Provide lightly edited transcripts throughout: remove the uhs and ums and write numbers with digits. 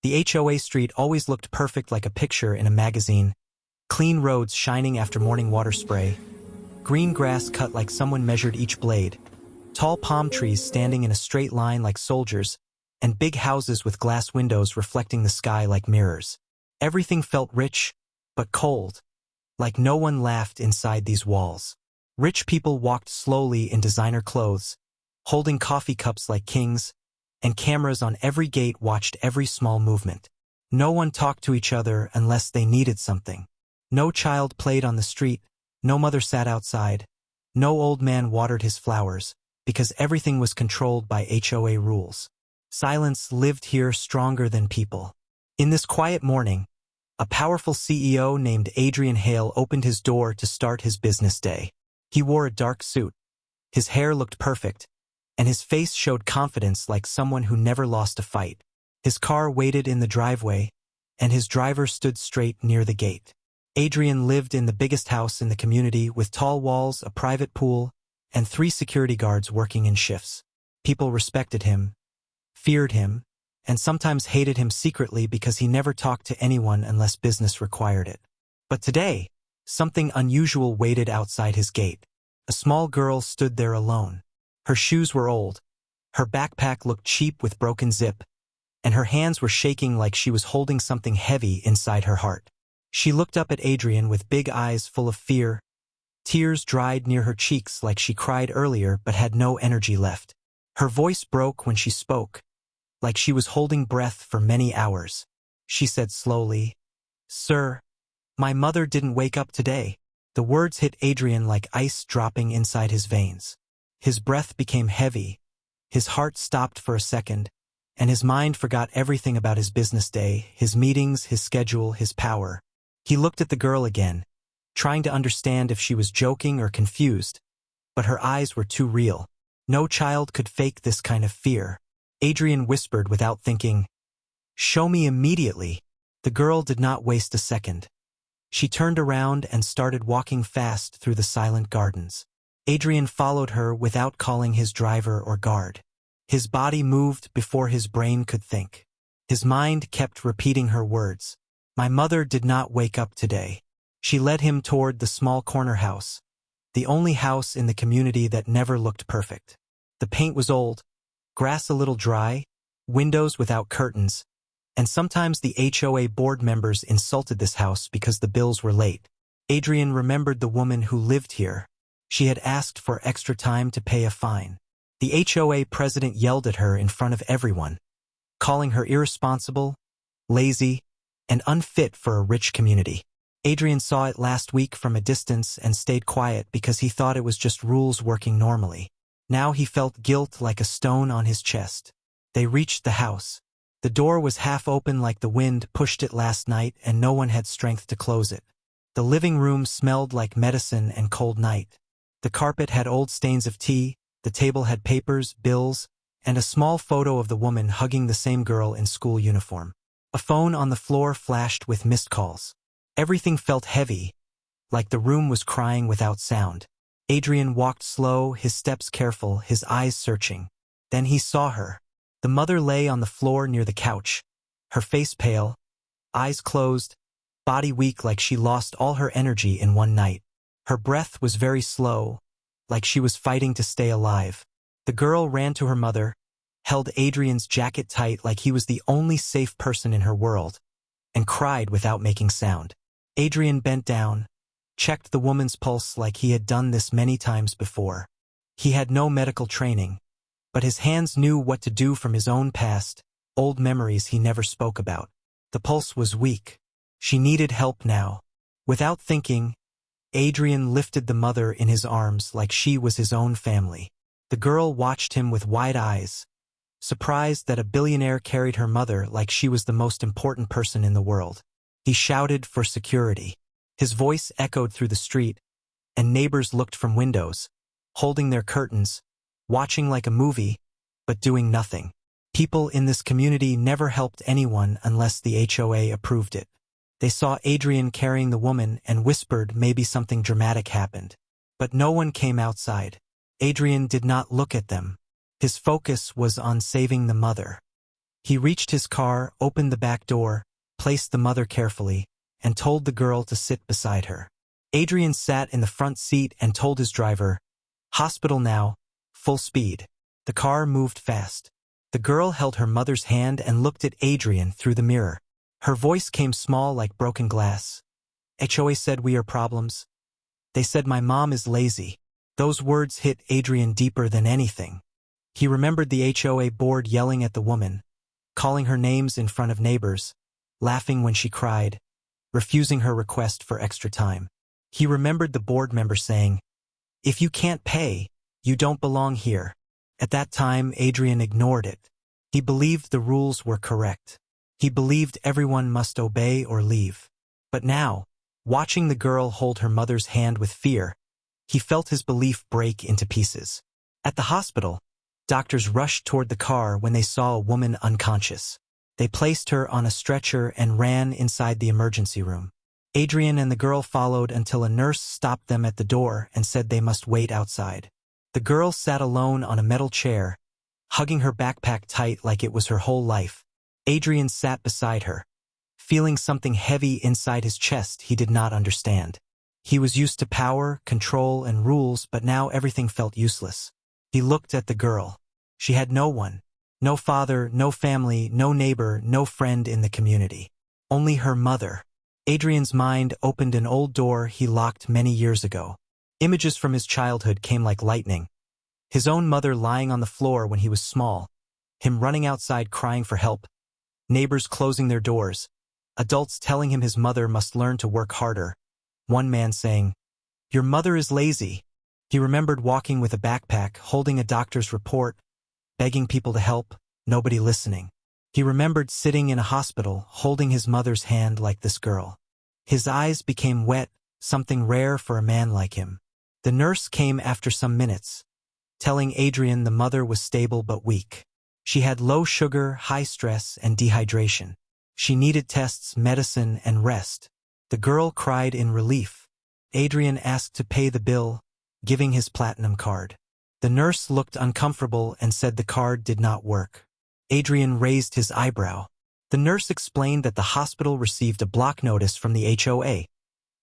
The HOA street always looked perfect like a picture in a magazine. Clean roads shining after morning water spray. Green grass cut like someone measured each blade. Tall palm trees standing in a straight line like soldiers, and big houses with glass windows reflecting the sky like mirrors. Everything felt rich, but cold, like no one laughed inside these walls. Rich people walked slowly in designer clothes, holding coffee cups like kings, and cameras on every gate watched every small movement. No one talked to each other unless they needed something. No child played on the street, no mother sat outside, no old man watered his flowers, because everything was controlled by HOA rules. Silence lived here stronger than people. In this quiet morning, a powerful CEO named Adrian Hale opened his door to start his business day. He wore a dark suit. His hair looked perfect, and his face showed confidence like someone who never lost a fight. His car waited in the driveway, and his driver stood straight near the gate. Adrian lived in the biggest house in the community with tall walls, a private pool, and 3 security guards working in shifts. People respected him, feared him, and sometimes hated him secretly because he never talked to anyone unless business required it. But today, something unusual waited outside his gate. A small girl stood there alone. Her shoes were old, her backpack looked cheap with broken zip, and her hands were shaking like she was holding something heavy inside her heart. She looked up at Adrian with big eyes full of fear. Tears dried near her cheeks like she cried earlier but had no energy left. Her voice broke when she spoke, like she was holding breath for many hours. She said slowly, "Sir, my mother didn't wake up today." The words hit Adrian like ice dropping inside his veins. His breath became heavy, his heart stopped for a second, and his mind forgot everything about his business day, his meetings, his schedule, his power. He looked at the girl again, trying to understand if she was joking or confused, but her eyes were too real. No child could fake this kind of fear. Adrian whispered without thinking, "Show me immediately." The girl did not waste a second. She turned around and started walking fast through the silent gardens. Adrian followed her without calling his driver or guard. His body moved before his brain could think. His mind kept repeating her words. "My mother did not wake up today." She led him toward the small corner house, the only house in the community that never looked perfect. The paint was old, grass a little dry, windows without curtains, and sometimes the HOA board members insulted this house because the bills were late. Adrian remembered the woman who lived here. She had asked for extra time to pay a fine. The HOA president yelled at her in front of everyone, calling her irresponsible, lazy, and unfit for a rich community. Adrian saw it last week from a distance and stayed quiet because he thought it was just rules working normally. Now he felt guilt like a stone on his chest. They reached the house. The door was half open like the wind pushed it last night and no one had strength to close it. The living room smelled like medicine and cold night. The carpet had old stains of tea, the table had papers, bills, and a small photo of the woman hugging the same girl in school uniform. A phone on the floor flashed with missed calls. Everything felt heavy, like the room was crying without sound. Adrian walked slow, his steps careful, his eyes searching. Then he saw her. The mother lay on the floor near the couch, her face pale, eyes closed, body weak like she lost all her energy in one night. Her breath was very slow, like she was fighting to stay alive. The girl ran to her mother, held Adrian's jacket tight like he was the only safe person in her world, and cried without making sound. Adrian bent down, checked the woman's pulse like he had done this many times before. He had no medical training, but his hands knew what to do from his own past, old memories he never spoke about. The pulse was weak. She needed help now. Without thinking, Adrian lifted the mother in his arms like she was his own family. The girl watched him with wide eyes, surprised that a billionaire carried her mother like she was the most important person in the world. He shouted for security. His voice echoed through the street, and neighbors looked from windows, holding their curtains, watching like a movie, but doing nothing. People in this community never helped anyone unless the HOA approved it. They saw Adrian carrying the woman and whispered maybe something dramatic happened. But no one came outside. Adrian did not look at them. His focus was on saving the mother. He reached his car, opened the back door, placed the mother carefully, and told the girl to sit beside her. Adrian sat in the front seat and told his driver, "Hospital now, full speed." The car moved fast. The girl held her mother's hand and looked at Adrian through the mirror. Her voice came small like broken glass. "HOA said we are problems. They said my mom is lazy." Those words hit Adrian deeper than anything. He remembered the HOA board yelling at the woman, calling her names in front of neighbors, laughing when she cried, refusing her request for extra time. He remembered the board member saying, "If you can't pay, you don't belong here." At that time, Adrian ignored it. He believed the rules were correct. He believed everyone must obey or leave. But now, watching the girl hold her mother's hand with fear, he felt his belief break into pieces. At the hospital, doctors rushed toward the car when they saw a woman unconscious. They placed her on a stretcher and ran inside the emergency room. Adrian and the girl followed until a nurse stopped them at the door and said they must wait outside. The girl sat alone on a metal chair, hugging her backpack tight like it was her whole life. Adrian sat beside her, feeling something heavy inside his chest he did not understand. He was used to power, control, and rules, but now everything felt useless. He looked at the girl. She had no one. No father, no family, no neighbor, no friend in the community. Only her mother. Adrian's mind opened an old door he locked many years ago. Images from his childhood came like lightning. His own mother lying on the floor when he was small, him running outside crying for help, neighbors closing their doors, adults telling him his mother must learn to work harder, one man saying, "Your mother is lazy." He remembered walking with a backpack, holding a doctor's report, begging people to help, nobody listening. He remembered sitting in a hospital, holding his mother's hand like this girl. His eyes became wet, something rare for a man like him. The nurse came after some minutes, telling Adrian the mother was stable but weak. She had low sugar, high stress, and dehydration. She needed tests, medicine, and rest. The girl cried in relief. Adrian asked to pay the bill, giving his platinum card. The nurse looked uncomfortable and said the card did not work. Adrian raised his eyebrow. The nurse explained that the hospital received a block notice from the HOA,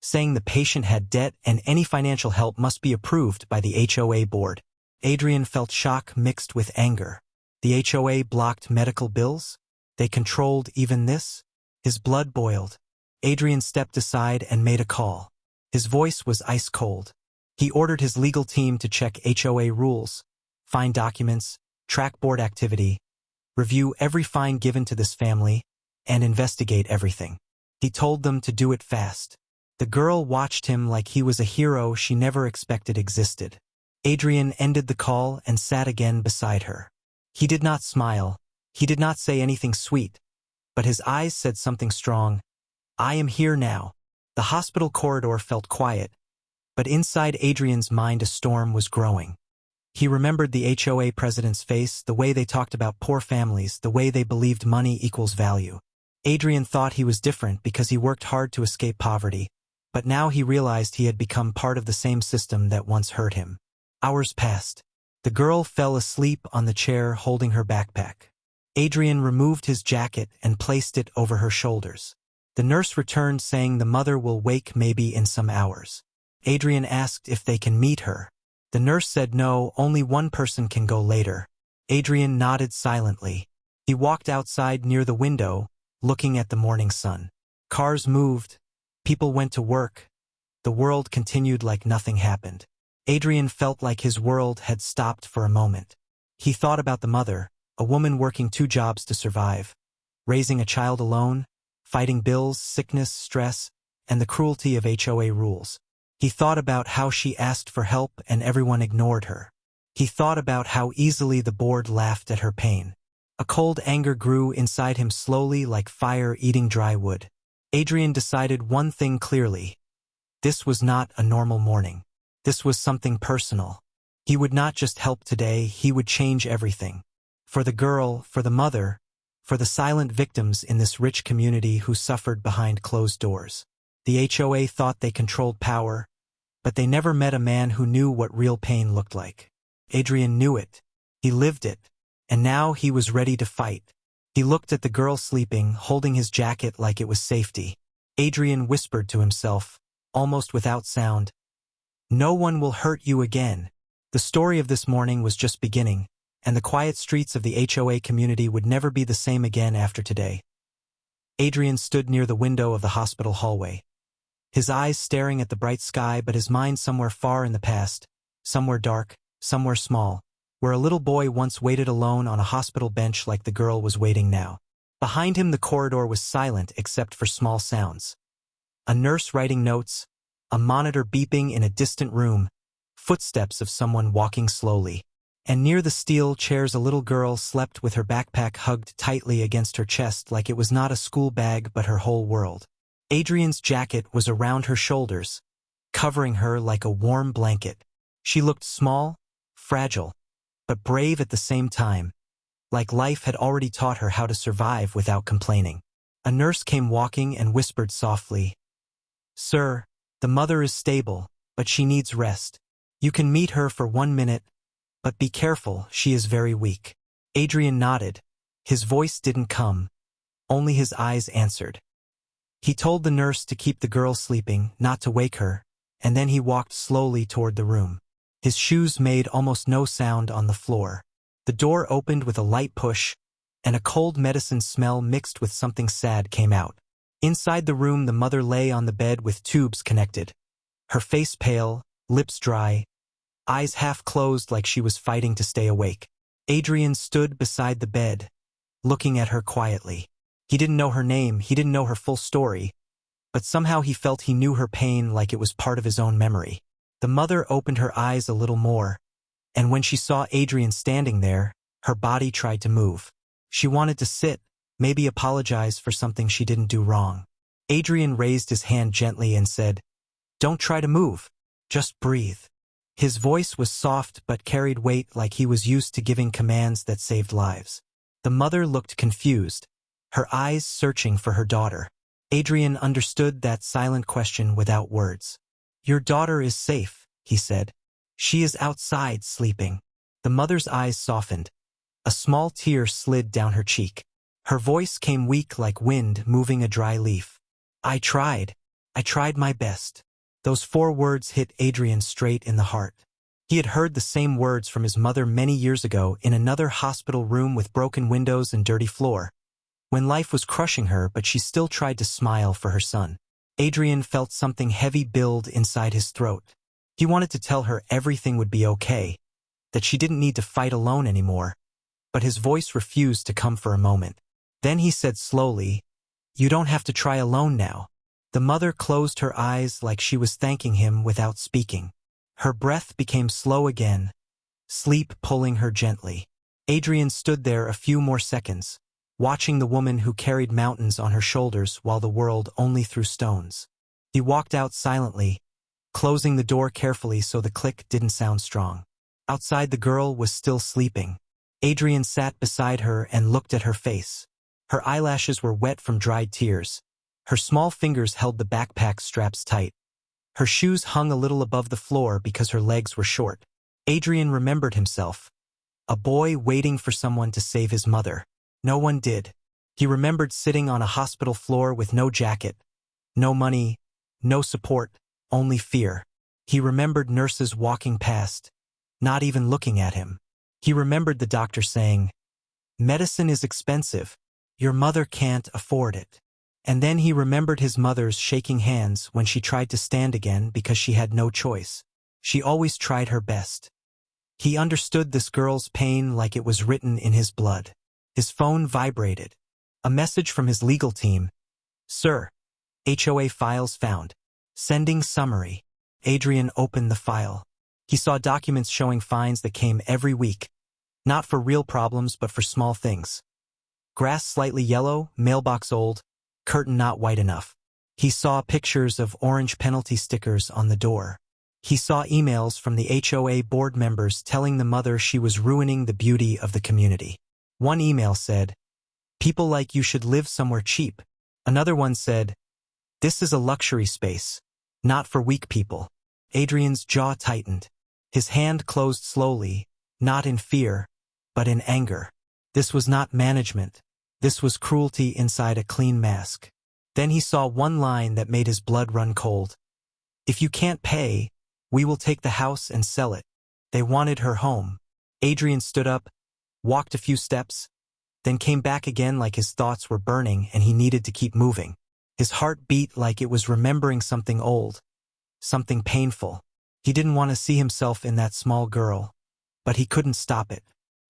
saying the patient had debt and any financial help must be approved by the HOA board. Adrian felt shock mixed with anger. The HOA blocked medical bills? They controlled even this? His blood boiled. Adrian stepped aside and made a call. His voice was ice cold. He ordered his legal team to check HOA rules, find documents, track board activity, review every fine given to this family, and investigate everything. He told them to do it fast. The girl watched him like he was a hero she never expected existed. Adrian ended the call and sat again beside her. He did not smile. He did not say anything sweet. But his eyes said something strong. "I am here now." The hospital corridor felt quiet, but inside Adrian's mind a storm was growing. He remembered the HOA president's face, the way they talked about poor families, the way they believed money equals value. Adrian thought he was different because he worked hard to escape poverty. But now he realized he had become part of the same system that once hurt him. Hours passed. The girl fell asleep on the chair holding her backpack. Adrian removed his jacket and placed it over her shoulders. The nurse returned saying the mother will wake maybe in some hours. Adrian asked if they can meet her. The nurse said no, only one person can go later. Adrian nodded silently. He walked outside near the window, looking at the morning sun. Cars moved. People went to work. The world continued like nothing happened. Adrian felt like his world had stopped for a moment. He thought about the mother, a woman working 2 jobs to survive, raising a child alone, fighting bills, sickness, stress, and the cruelty of HOA rules. He thought about how she asked for help and everyone ignored her. He thought about how easily the board laughed at her pain. A cold anger grew inside him slowly like fire eating dry wood. Adrian decided one thing clearly. This was not a normal morning. This was something personal. He would not just help today, he would change everything. For the girl, for the mother, for the silent victims in this rich community who suffered behind closed doors. The HOA thought they controlled power, but they never met a man who knew what real pain looked like. Adrian knew it. He lived it. And now he was ready to fight. He looked at the girl sleeping, holding his jacket like it was safety. Adrian whispered to himself, almost without sound, "No one will hurt you again." The story of this morning was just beginning, and the quiet streets of the HOA community would never be the same again after today. Adrian stood near the window of the hospital hallway, his eyes staring at the bright sky but his mind somewhere far in the past, somewhere dark, somewhere small, where a little boy once waited alone on a hospital bench like the girl was waiting now. Behind him the corridor was silent except for small sounds. A nurse writing notes, a monitor beeping in a distant room, footsteps of someone walking slowly. And near the steel chairs a little girl slept with her backpack hugged tightly against her chest like it was not a school bag but her whole world. Adrian's jacket was around her shoulders, covering her like a warm blanket. She looked small, fragile, but brave at the same time, like life had already taught her how to survive without complaining. A nurse came walking and whispered softly, "Sir, the mother is stable, but she needs rest. You can meet her for 1 minute, but be careful, she is very weak." Adrian nodded. His voice didn't come, only his eyes answered. He told the nurse to keep the girl sleeping, not to wake her, and then he walked slowly toward the room. His shoes made almost no sound on the floor. The door opened with a light push, and a cold medicine smell mixed with something sad came out. Inside the room the mother lay on the bed with tubes connected, her face pale, lips dry, eyes half closed like she was fighting to stay awake. Adrian stood beside the bed, looking at her quietly. He didn't know her name, he didn't know her full story, but somehow he felt he knew her pain like it was part of his own memory. The mother opened her eyes a little more, and when she saw Adrian standing there, her body tried to move. She wanted to sit, maybe apologize for something she didn't do wrong. Adrian raised his hand gently and said, "Don't try to move, just breathe." His voice was soft but carried weight like he was used to giving commands that saved lives. The mother looked confused, her eyes searching for her daughter. Adrian understood that silent question without words. "Your daughter is safe," he said. "She is outside sleeping." The mother's eyes softened. A small tear slid down her cheek. Her voice came weak like wind moving a dry leaf. I tried my best." Those 4 words hit Adrian straight in the heart. He had heard the same words from his mother many years ago in another hospital room with broken windows and dirty floor, when life was crushing her but she still tried to smile for her son. Adrian felt something heavy build inside his throat. He wanted to tell her everything would be okay, that she didn't need to fight alone anymore, but his voice refused to come for a moment. Then he said slowly, "You don't have to try alone now." The mother closed her eyes like she was thanking him without speaking. Her breath became slow again, sleep pulling her gently. Adrian stood there a few more seconds, watching the woman who carried mountains on her shoulders while the world only threw stones. He walked out silently, closing the door carefully so the click didn't sound strong. Outside the girl was still sleeping. Adrian sat beside her and looked at her face. Her eyelashes were wet from dried tears. Her small fingers held the backpack straps tight. Her shoes hung a little above the floor because her legs were short. Adrian remembered himself, a boy waiting for someone to save his mother. No one did. He remembered sitting on a hospital floor with no jacket, no money, no support, only fear. He remembered nurses walking past, not even looking at him. He remembered the doctor saying, "Medicine is expensive. Your mother can't afford it." And then he remembered his mother's shaking hands when she tried to stand again because she had no choice. She always tried her best. He understood this girl's pain like it was written in his blood. His phone vibrated. A message from his legal team. "Sir, HOA files found. Sending summary." Adrian opened the file. He saw documents showing fines that came every week, not for real problems but for small things. Grass slightly yellow, mailbox old, curtain not white enough. He saw pictures of orange penalty stickers on the door. He saw emails from the HOA board members telling the mother she was ruining the beauty of the community. One email said, "People like you should live somewhere cheap." Another one said, "This is a luxury space, not for weak people." Adrian's jaw tightened. His hand closed slowly, not in fear, but in anger. This was not management. This was cruelty inside a clean mask. Then he saw one line that made his blood run cold. If you can't pay, we will take the house and sell it. They wanted her home. Adrian stood up, walked a few steps, then came back again like his thoughts were burning and he needed to keep moving. His heart beat like it was remembering something old, something painful. He didn't want to see himself in that small girl, but he couldn't stop it.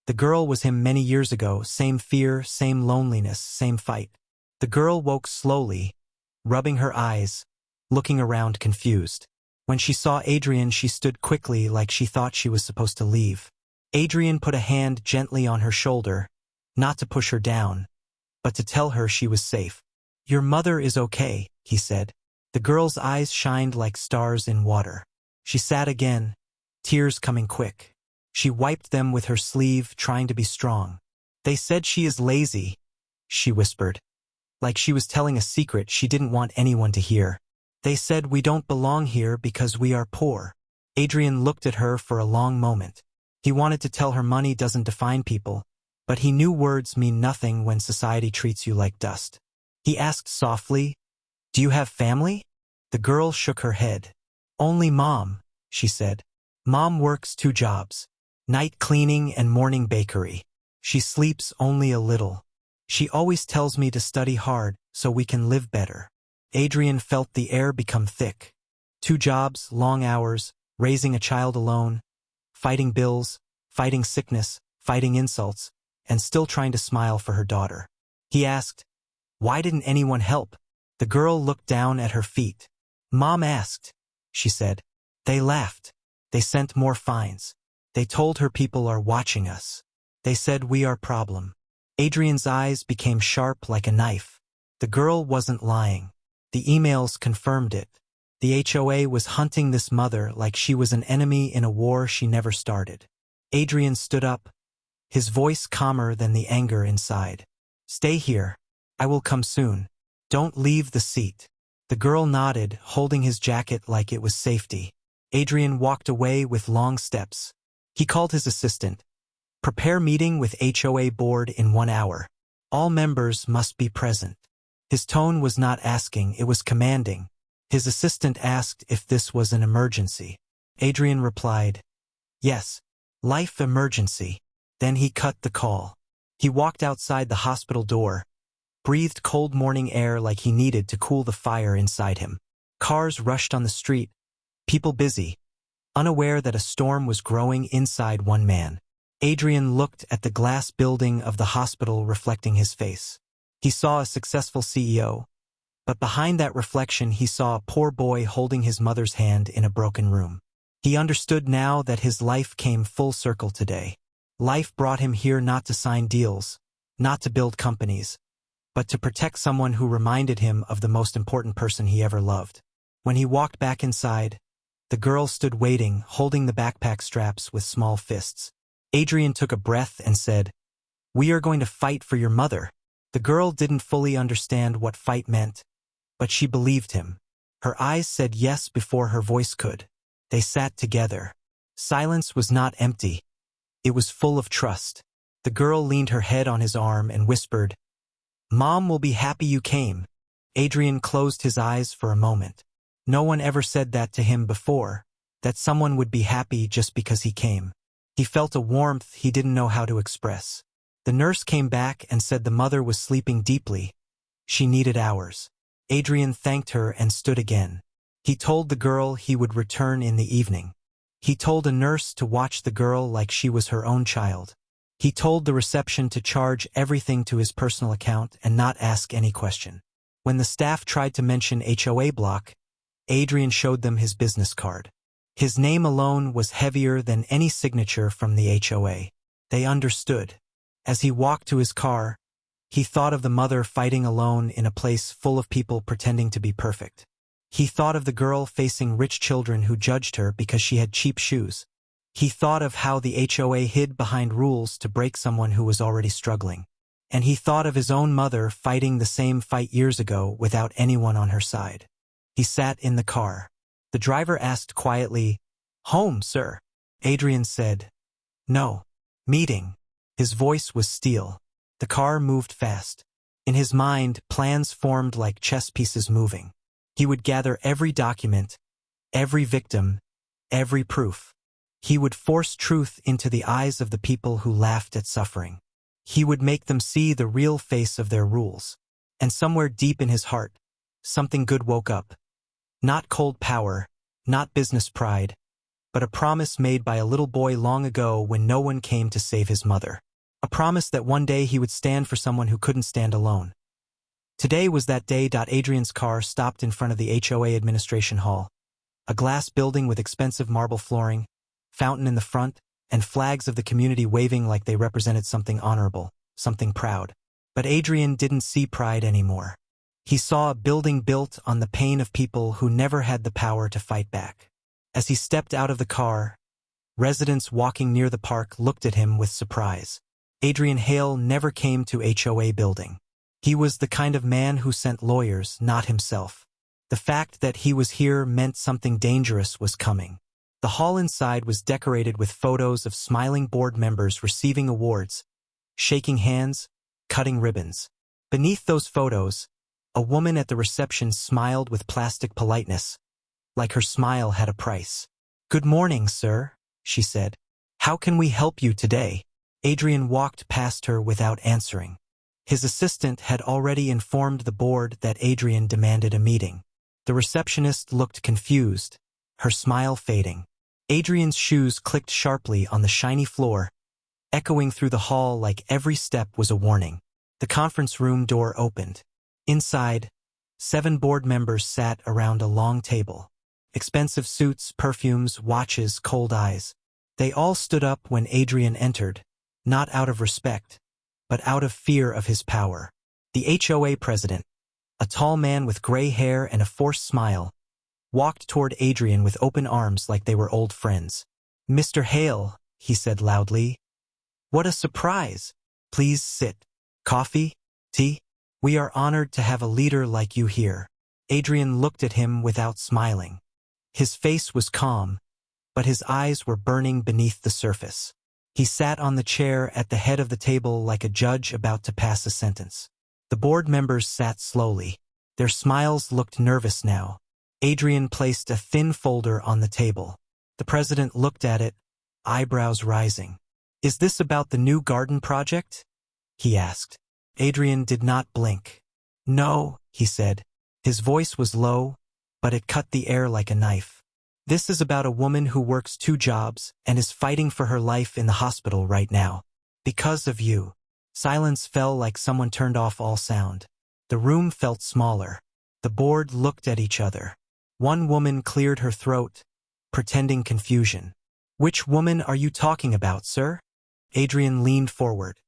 The girl was him many years ago, same fear, same loneliness, same fight. The girl woke slowly, rubbing her eyes, looking around confused. When she saw Adrian, she stood quickly like she thought she was supposed to leave. Adrian put a hand gently on her shoulder, not to push her down, but to tell her she was safe. Your mother is okay, he said. The girl's eyes shined like stars in water. She sat again, tears coming quick. She wiped them with her sleeve, trying to be strong. They said she is lazy, she whispered. Like she was telling a secret she didn't want anyone to hear. They said we don't belong here because we are poor. Adrian looked at her for a long moment. He wanted to tell her money doesn't define people, but he knew words mean nothing when society treats you like dust. He asked softly, "Do you have family?" The girl shook her head. "Only Mom," she said. "Mom works 2 jobs, night cleaning and morning bakery. She sleeps only a little. She always tells me to study hard so we can live better." Adrian felt the air become thick. 2 jobs, long hours, raising a child alone, fighting bills, fighting sickness, fighting insults, and still trying to smile for her daughter. He asked, "Why didn't anyone help?" The girl looked down at her feet. "Mom asked," she said. "They laughed. They sent more fines. They told her people are watching us. They said we are problem." Adrian's eyes became sharp like a knife. The girl wasn't lying. The emails confirmed it. The HOA was hunting this mother like she was an enemy in a war she never started. Adrian stood up, his voice calmer than the anger inside. "Stay here. I will come soon. Don't leave the seat." The girl nodded, holding his jacket like it was safety. Adrian walked away with long steps. He called his assistant. "Prepare meeting with HOA board in 1 hour. All members must be present." His tone was not asking, it was commanding. His assistant asked if this was an emergency. Adrian replied, "Yes, life emergency." Then he cut the call. He walked outside the hospital door, breathed cold morning air like he needed to cool the fire inside him. Cars rushed on the street, people busy, unaware that a storm was growing inside one man. Adrian looked at the glass building of the hospital reflecting his face. He saw a successful CEO, but behind that reflection he saw a poor boy holding his mother's hand in a broken room. He understood now that his life came full circle today. Life brought him here not to sign deals, not to build companies, but to protect someone who reminded him of the most important person he ever loved. When he walked back inside, the girl stood waiting, holding the backpack straps with small fists. Adrian took a breath and said, "We are going to fight for your mother." The girl didn't fully understand what fight meant, but she believed him. Her eyes said yes before her voice could. They sat together. Silence was not empty. It was full of trust. The girl leaned her head on his arm and whispered, "Mom will be happy you came." Adrian closed his eyes for a moment. No one ever said that to him before, that someone would be happy just because he came. He felt a warmth he didn't know how to express. The nurse came back and said the mother was sleeping deeply. She needed hours. Adrian thanked her and stood again. He told the girl he would return in the evening. He told a nurse to watch the girl like she was her own child. He told the reception to charge everything to his personal account and not ask any question. When the staff tried to mention HOA block, Adrian showed them his business card. His name alone was heavier than any signature from the HOA. They understood. As he walked to his car, he thought of the mother fighting alone in a place full of people pretending to be perfect. He thought of the girl facing rich children who judged her because she had cheap shoes. He thought of how the HOA hid behind rules to break someone who was already struggling. And he thought of his own mother fighting the same fight years ago without anyone on her side. He sat in the car. The driver asked quietly, "Home, sir?" Adrian said, "No. Meeting." His voice was steel. The car moved fast. In his mind, plans formed like chess pieces moving. He would gather every document, every victim, every proof. He would force truth into the eyes of the people who laughed at suffering. He would make them see the real face of their rules. And somewhere deep in his heart, something good woke up. Not cold power, not business pride, but a promise made by a little boy long ago when no one came to save his mother. A promise that one day he would stand for someone who couldn't stand alone. Today was that day. Adrian's car stopped in front of the HOA administration hall. A glass building with expensive marble flooring, fountain in the front, and flags of the community waving like they represented something honorable, something proud. But Adrian didn't see pride anymore. He saw a building built on the pain of people who never had the power to fight back. As he stepped out of the car, residents walking near the park looked at him with surprise. Adrian Hale never came to HOA building. He was the kind of man who sent lawyers, not himself. The fact that he was here meant something dangerous was coming. The hall inside was decorated with photos of smiling board members receiving awards, shaking hands, cutting ribbons. Beneath those photos, a woman at the reception smiled with plastic politeness, like her smile had a price. "Good morning, sir," she said. "How can we help you today?" Adrian walked past her without answering. His assistant had already informed the board that Adrian demanded a meeting. The receptionist looked confused, her smile fading. Adrian's shoes clicked sharply on the shiny floor, echoing through the hall like every step was a warning. The conference room door opened. Inside, 7 board members sat around a long table. Expensive suits, perfumes, watches, cold eyes. They all stood up when Adrian entered, not out of respect, but out of fear of his power. The HOA president, a tall man with gray hair and a forced smile, walked toward Adrian with open arms like they were old friends. "Mr. Hale," he said loudly. "What a surprise. Please sit. Coffee? Tea? We are honored to have a leader like you here." Adrian looked at him without smiling. His face was calm, but his eyes were burning beneath the surface. He sat on the chair at the head of the table like a judge about to pass a sentence. The board members sat slowly. Their smiles looked nervous now. Adrian placed a thin folder on the table. The president looked at it, eyebrows rising. "Is this about the new garden project?" he asked. Adrian did not blink. "No," he said. His voice was low, but it cut the air like a knife. "This is about a woman who works 2 jobs and is fighting for her life in the hospital right now. Because of you." Silence fell like someone turned off all sound. The room felt smaller. The board looked at each other. One woman cleared her throat, pretending confusion. "Which woman are you talking about, sir?" Adrian leaned forward.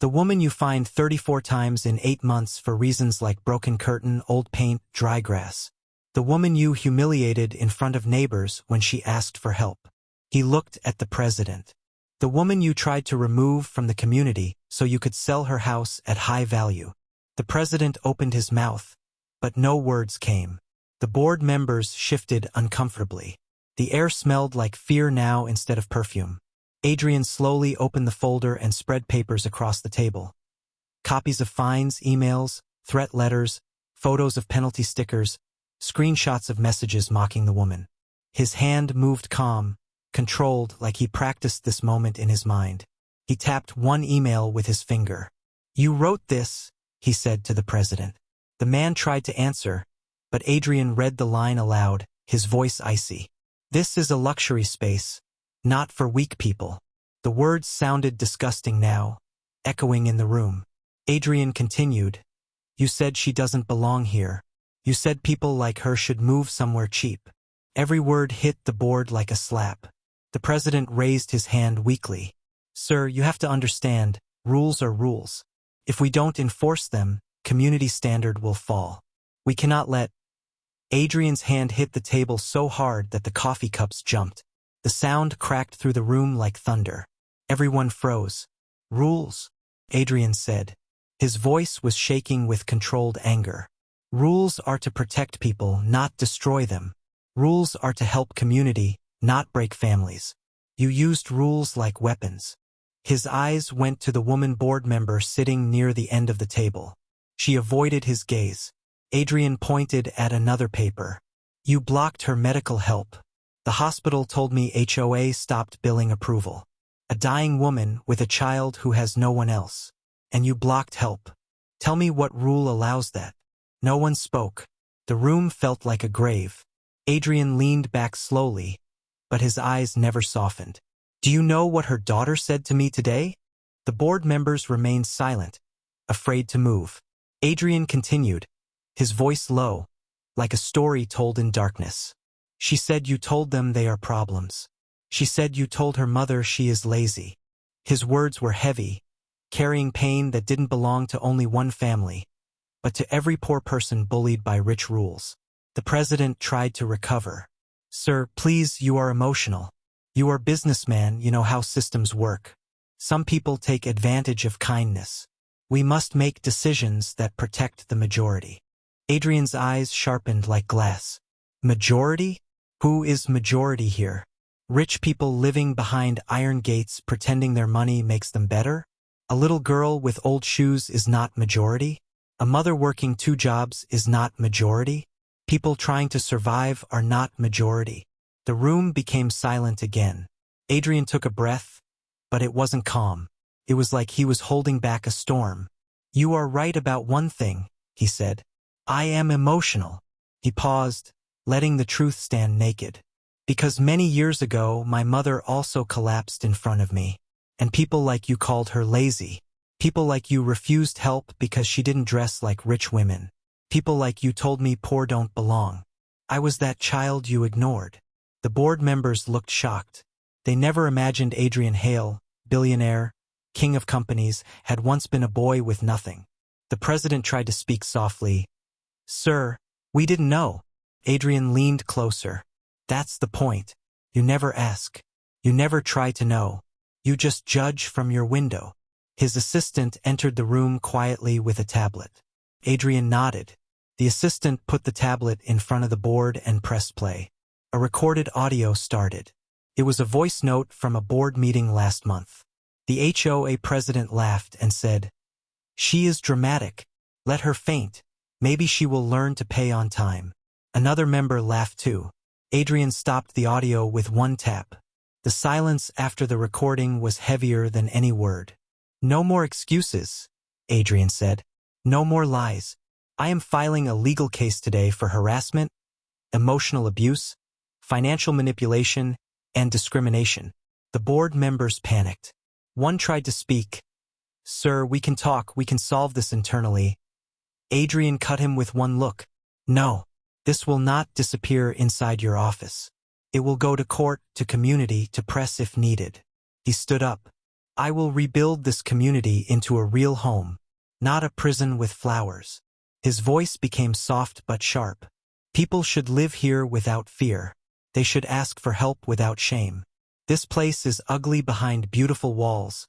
"The woman you fined 34 times in 8 months for reasons like broken curtain, old paint, dry grass. The woman you humiliated in front of neighbors when she asked for help." He looked at the president. "The woman you tried to remove from the community so you could sell her house at high value." The president opened his mouth, but no words came. The board members shifted uncomfortably. The air smelled like fear now instead of perfume. Adrian slowly opened the folder and spread papers across the table. Copies of fines, emails, threat letters, photos of penalty stickers, screenshots of messages mocking the woman. His hand moved calm, controlled like he practiced this moment in his mind. He tapped one email with his finger. "You wrote this," he said to the president. The man tried to answer, but Adrian read the line aloud, his voice icy. "This is a luxury space, not for weak people." The words sounded disgusting now, echoing in the room. Adrian continued, "You said she doesn't belong here. You said people like her should move somewhere cheap." Every word hit the board like a slap. The president raised his hand weakly. "Sir, you have to understand, rules are rules. If we don't enforce them, community standard will fall. We cannot let—" Adrian's hand hit the table so hard that the coffee cups jumped. The sound cracked through the room like thunder. Everyone froze. "Rules," Adrian said. His voice was shaking with controlled anger. "Rules are to protect people, not destroy them. Rules are to help community, not break families. You used rules like weapons." His eyes went to the woman board member sitting near the end of the table. She avoided his gaze. Adrian pointed at another paper. You blocked her medical help. The hospital told me HOA stopped billing approval. A dying woman with a child who has no one else. And you blocked help. Tell me what rule allows that. No one spoke. The room felt like a grave. Adrian leaned back slowly, but his eyes never softened. Do you know what her daughter said to me today? The board members remained silent, afraid to move. Adrian continued, his voice low, like a story told in darkness. She said you told them they are problems. She said you told her mother she is lazy. His words were heavy, carrying pain that didn't belong to only one family, but to every poor person bullied by rich rules. The president tried to recover. Sir, please, you are emotional. You are businessman, you know how systems work. Some people take advantage of kindness. We must make decisions that protect the majority. Adrian's eyes sharpened like glass. Majority? Who is majority here? Rich people living behind iron gates pretending their money makes them better? A little girl with old shoes is not majority? A mother working 2 jobs is not majority? People trying to survive are not majority. The room became silent again. Adrian took a breath, but it wasn't calm. It was like he was holding back a storm. You are right about one thing, he said. I am emotional. He paused, letting the truth stand naked. Because many years ago, my mother also collapsed in front of me. And people like you called her lazy. People like you refused help because she didn't dress like rich women. People like you told me poor don't belong. I was that child you ignored. The board members looked shocked. They never imagined Adrian Hale, billionaire, king of companies, had once been a boy with nothing. The president tried to speak softly. Sir, we didn't know. Adrian leaned closer. That's the point. You never ask. You never try to know. You just judge from your window. His assistant entered the room quietly with a tablet. Adrian nodded. The assistant put the tablet in front of the board and pressed play. A recorded audio started. It was a voice note from a board meeting last month. The HOA president laughed and said, She is dramatic. Let her faint. Maybe she will learn to pay on time. Another member laughed too. Adrian stopped the audio with one tap. The silence after the recording was heavier than any word. No more excuses, Adrian said. No more lies. I am filing a legal case today for harassment, emotional abuse, financial manipulation, and discrimination. The board members panicked. One tried to speak. Sir, we can talk, we can solve this internally. Adrian cut him with one look. No, this will not disappear inside your office. It will go to court, to community, to press if needed. He stood up. I will rebuild this community into a real home, not a prison with flowers. His voice became soft but sharp. People should live here without fear. They should ask for help without shame. This place is ugly behind beautiful walls,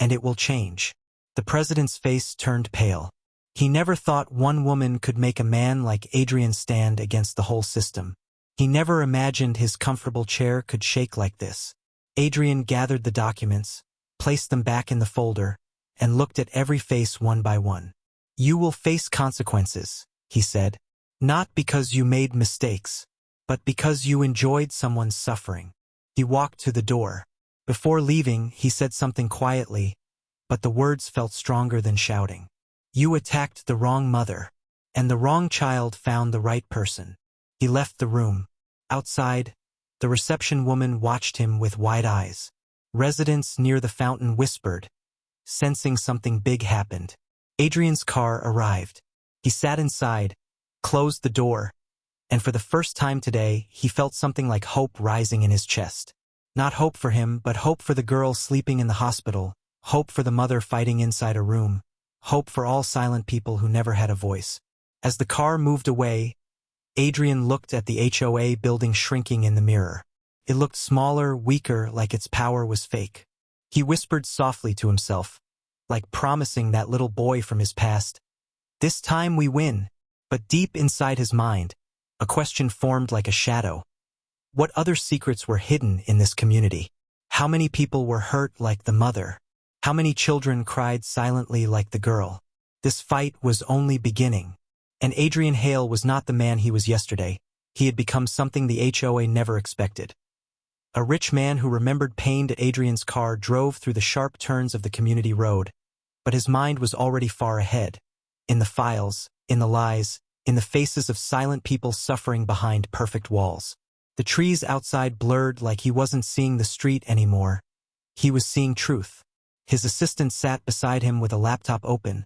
and it will change. The president's face turned pale. He never thought one woman could make a man like Adrian stand against the whole system. He never imagined his comfortable chair could shake like this. Adrian gathered the documents, placed them back in the folder, and looked at every face one by one. You will face consequences, he said. Not because you made mistakes, but because you enjoyed someone's suffering. He walked to the door. Before leaving, he said something quietly, but the words felt stronger than shouting. You attacked the wrong mother, and the wrong child found the right person. He left the room. Outside, the reception woman watched him with wide eyes. Residents near the fountain whispered, sensing something big happened. Adrian's car arrived. He sat inside, closed the door, and for the first time today, he felt something like hope rising in his chest. Not hope for him, but hope for the girl sleeping in the hospital, hope for the mother fighting inside a room, hope for all silent people who never had a voice. As the car moved away, Adrian looked at the HOA building shrinking in the mirror. It looked smaller, weaker, like its power was fake. He whispered softly to himself, like promising that little boy from his past, this time we win. But deep inside his mind, a question formed like a shadow. What other secrets were hidden in this community? How many people were hurt like the mother? How many children cried silently like the girl? This fight was only beginning. And Adrian Hale was not the man he was yesterday. He had become something the HOA never expected. A rich man who remembered pain at Adrian's car drove through the sharp turns of the community road, but his mind was already far ahead. In the files, in the lies, in the faces of silent people suffering behind perfect walls. The trees outside blurred like he wasn't seeing the street anymore. He was seeing truth. His assistant sat beside him with a laptop open,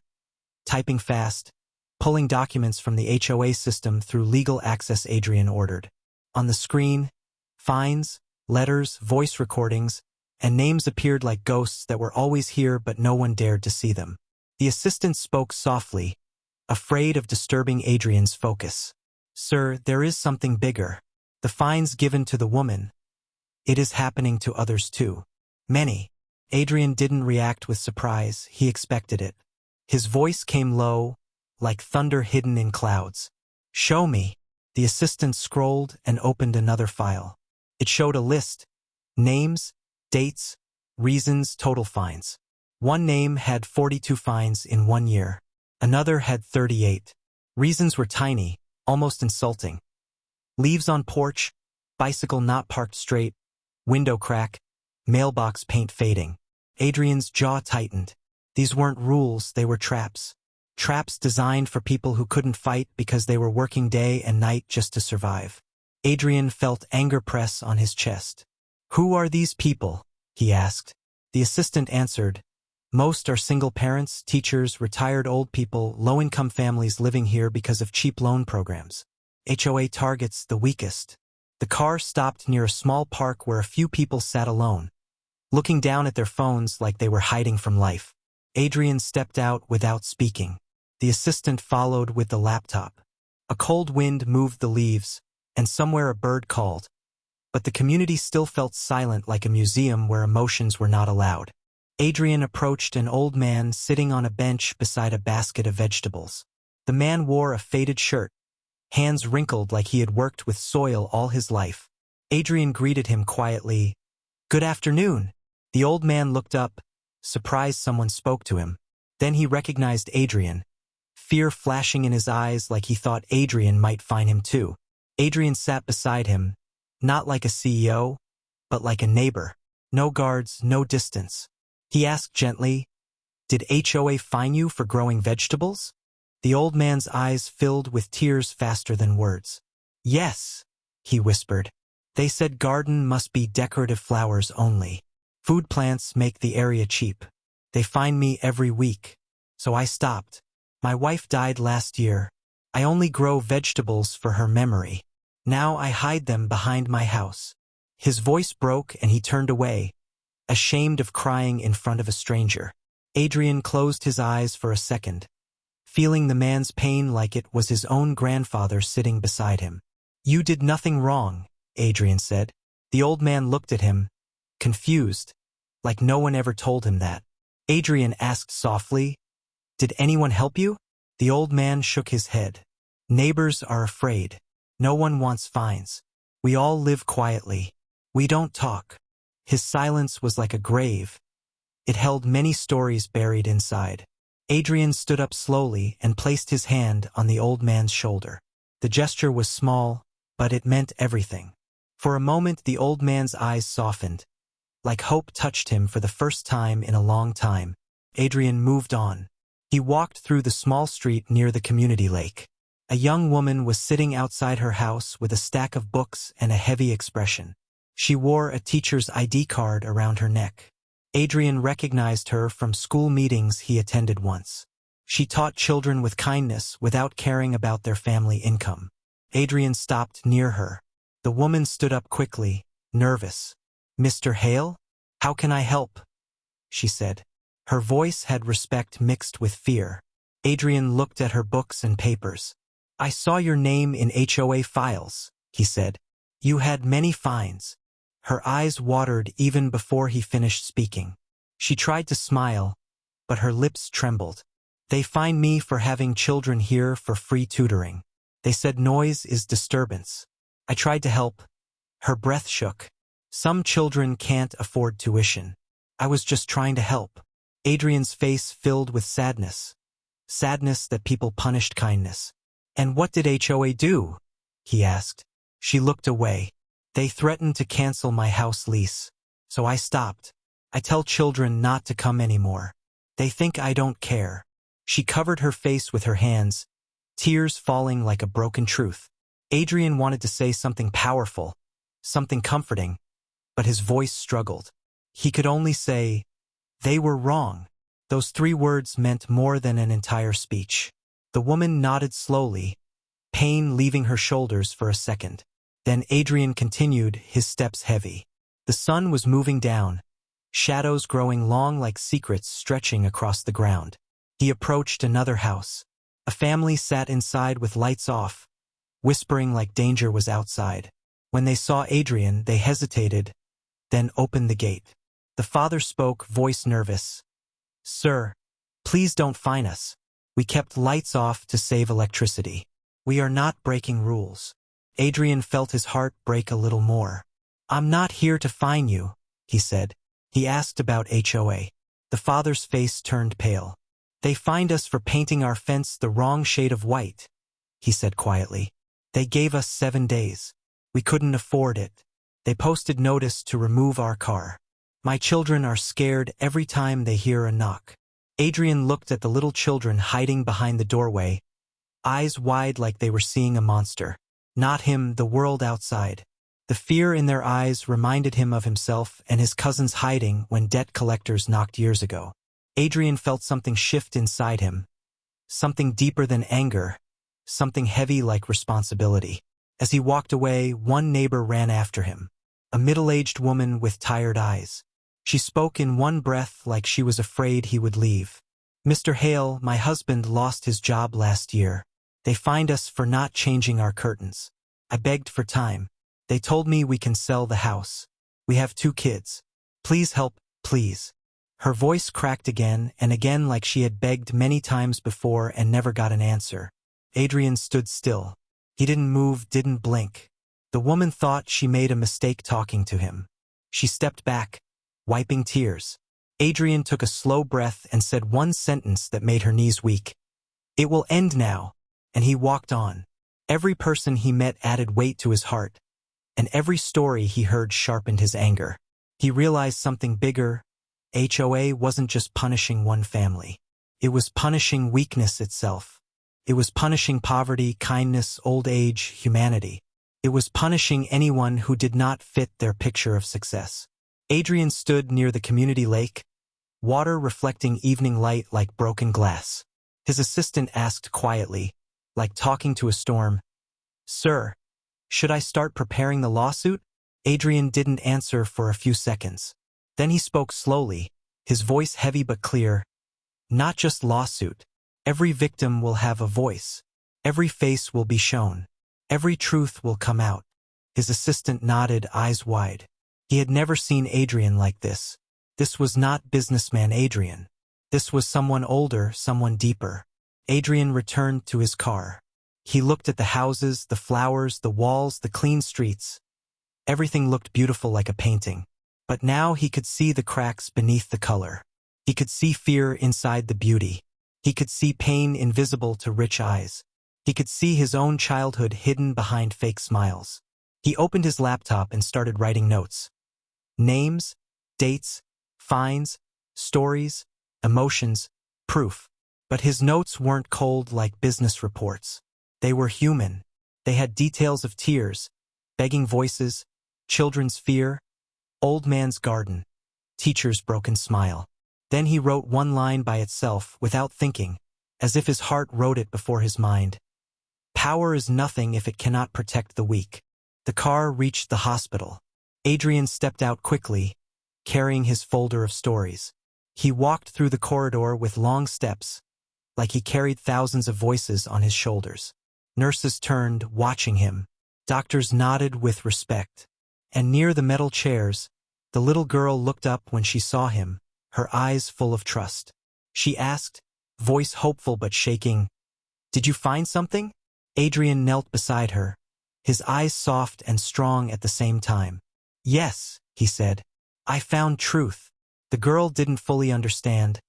typing fast, pulling documents from the HOA system through legal access Adrian ordered. On the screen, fines, letters, voice recordings, and names appeared like ghosts that were always here but no one dared to see them. The assistant spoke softly, afraid of disturbing Adrian's focus. "Sir, there is something bigger. The fines given to the woman. It is happening to others too. Many." Adrian didn't react with surprise, he expected it. His voice came low, like thunder hidden in clouds. "Show me." The assistant scrolled and opened another file. It showed a list. Names, dates, reasons, total fines. One name had 42 fines in 1 year. Another had 38. Reasons were tiny, almost insulting. Leaves on porch, bicycle not parked straight, window crack, mailbox paint fading. Adrian's jaw tightened. These weren't rules, they were traps. Traps designed for people who couldn't fight because they were working day and night just to survive. Adrian felt anger press on his chest. "Who are these people?" he asked. The assistant answered, "Most are single parents, teachers, retired old people, low-income families living here because of cheap loan programs. HOA targets the weakest." The car stopped near a small park where a few people sat alone, looking down at their phones like they were hiding from life. Adrian stepped out without speaking. The assistant followed with the laptop. A cold wind moved the leaves, and somewhere a bird called. But the community still felt silent like a museum where emotions were not allowed. Adrian approached an old man sitting on a bench beside a basket of vegetables. The man wore a faded shirt, hands wrinkled like he had worked with soil all his life. Adrian greeted him quietly. "Good afternoon." The old man looked up, surprised someone spoke to him. Then he recognized Adrian, fear flashing in his eyes like he thought Adrian might find him too. Adrian sat beside him, not like a CEO, but like a neighbor. No guards, no distance. He asked gently, "Did HOA fine you for growing vegetables?" The old man's eyes filled with tears faster than words. "Yes," he whispered. "They said garden must be decorative flowers only. Food plants make the area cheap. They fine me every week. So I stopped. My wife died last year. I only grow vegetables for her memory. Now I hide them behind my house." His voice broke and he turned away, ashamed of crying in front of a stranger. Adrian closed his eyes for a second, feeling the man's pain like it was his own grandfather sitting beside him. "You did nothing wrong," Adrian said. The old man looked at him, confused, like no one ever told him that. Adrian asked softly, "Did anyone help you?" The old man shook his head. "Neighbors are afraid. No one wants fines. We all live quietly. We don't talk." His silence was like a grave. It held many stories buried inside. Adrian stood up slowly and placed his hand on the old man's shoulder. The gesture was small, but it meant everything. For a moment the old man's eyes softened, like hope touched him for the first time in a long time. Adrian moved on. He walked through the small street near the community lake. A young woman was sitting outside her house with a stack of books and a heavy expression. She wore a teacher's ID card around her neck. Adrian recognized her from school meetings he attended once. She taught children with kindness without caring about their family income. Adrian stopped near her. The woman stood up quickly, nervous. "Mr. Hale? How can I help?" she said. Her voice had respect mixed with fear. Adrian looked at her books and papers. "I saw your name in HOA files," he said. "You had many fines." Her eyes watered even before he finished speaking. She tried to smile, but her lips trembled. "They fine me for having children here for free tutoring. They said noise is disturbance. I tried to help." Her breath shook. "Some children can't afford tuition. I was just trying to help." Adrian's face filled with sadness. Sadness that people punished kindness. "And what did HOA do?" he asked. She looked away. "They threatened to cancel my house lease. So I stopped. I tell children not to come anymore. They think I don't care." She covered her face with her hands, tears falling like a broken truth. Adrian wanted to say something powerful, something comforting, but his voice struggled. He could only say, "They were wrong." Those 3 words meant more than an entire speech. The woman nodded slowly, pain leaving her shoulders for a second. Then Adrian continued, his steps heavy. The sun was moving down, shadows growing long like secrets stretching across the ground. He approached another house. A family sat inside with lights off, whispering like danger was outside. When they saw Adrian, they hesitated, then opened the gate. The father spoke, voice nervous. "Sir, please don't fine us. We kept lights off to save electricity. We are not breaking rules." Adrian felt his heart break a little more. "I'm not here to fine you," he said. He asked about HOA. The father's face turned pale. "They fined us for painting our fence the wrong shade of white," he said quietly. "They gave us 7 days. We couldn't afford it. They posted notice to remove our car. My children are scared every time they hear a knock." Adrian looked at the little children hiding behind the doorway, eyes wide like they were seeing a monster. Not him, the world outside. The fear in their eyes reminded him of himself and his cousins hiding when debt collectors knocked years ago. Adrian felt something shift inside him, something deeper than anger, something heavy like responsibility. As he walked away, one neighbor ran after him, a middle-aged woman with tired eyes. She spoke in one breath like she was afraid he would leave. "Mr. Hale, my husband lost his job last year. They fined us for not changing our curtains. I begged for time. They told me we can sell the house. We have 2 kids. Please help, please." Her voice cracked again and again like she had begged many times before and never got an answer. Adrian stood still. He didn't move, didn't blink. The woman thought she made a mistake talking to him. She stepped back, wiping tears. Adrian took a slow breath and said one sentence that made her knees weak. "It will end now," and he walked on. Every person he met added weight to his heart, and every story he heard sharpened his anger. He realized something bigger. HOA wasn't just punishing one family. It was punishing weakness itself. It was punishing poverty, kindness, old age, humanity. It was punishing anyone who did not fit their picture of success. Adrian stood near the community lake, water reflecting evening light like broken glass. His assistant asked quietly, like talking to a storm, "Sir, should I start preparing the lawsuit?" Adrian didn't answer for a few seconds. Then he spoke slowly, his voice heavy but clear. "Not just lawsuit. Every victim will have a voice. Every face will be shown. Every truth will come out." His assistant nodded, eyes wide. He had never seen Adrian like this. This was not businessman Adrian. This was someone older, someone deeper. Adrian returned to his car. He looked at the houses, the flowers, the walls, the clean streets. Everything looked beautiful like a painting. But now he could see the cracks beneath the color. He could see fear inside the beauty. He could see pain invisible to rich eyes. He could see his own childhood hidden behind fake smiles. He opened his laptop and started writing notes. Names, dates, fines, stories, emotions, proof. But his notes weren't cold like business reports. They were human. They had details of tears, begging voices, children's fear, old man's garden, teacher's broken smile. Then he wrote one line by itself, without thinking, as if his heart wrote it before his mind. "Power is nothing if it cannot protect the weak." The car reached the hospital. Adrian stepped out quickly, carrying his folder of stories. He walked through the corridor with long steps, like he carried thousands of voices on his shoulders. Nurses turned, watching him. Doctors nodded with respect. And near the metal chairs, the little girl looked up when she saw him, her eyes full of trust. She asked, voice hopeful but shaking, "Did you find something?" Adrian knelt beside her, his eyes soft and strong at the same time. "Yes," he said. "I found truth." The girl didn't fully understand.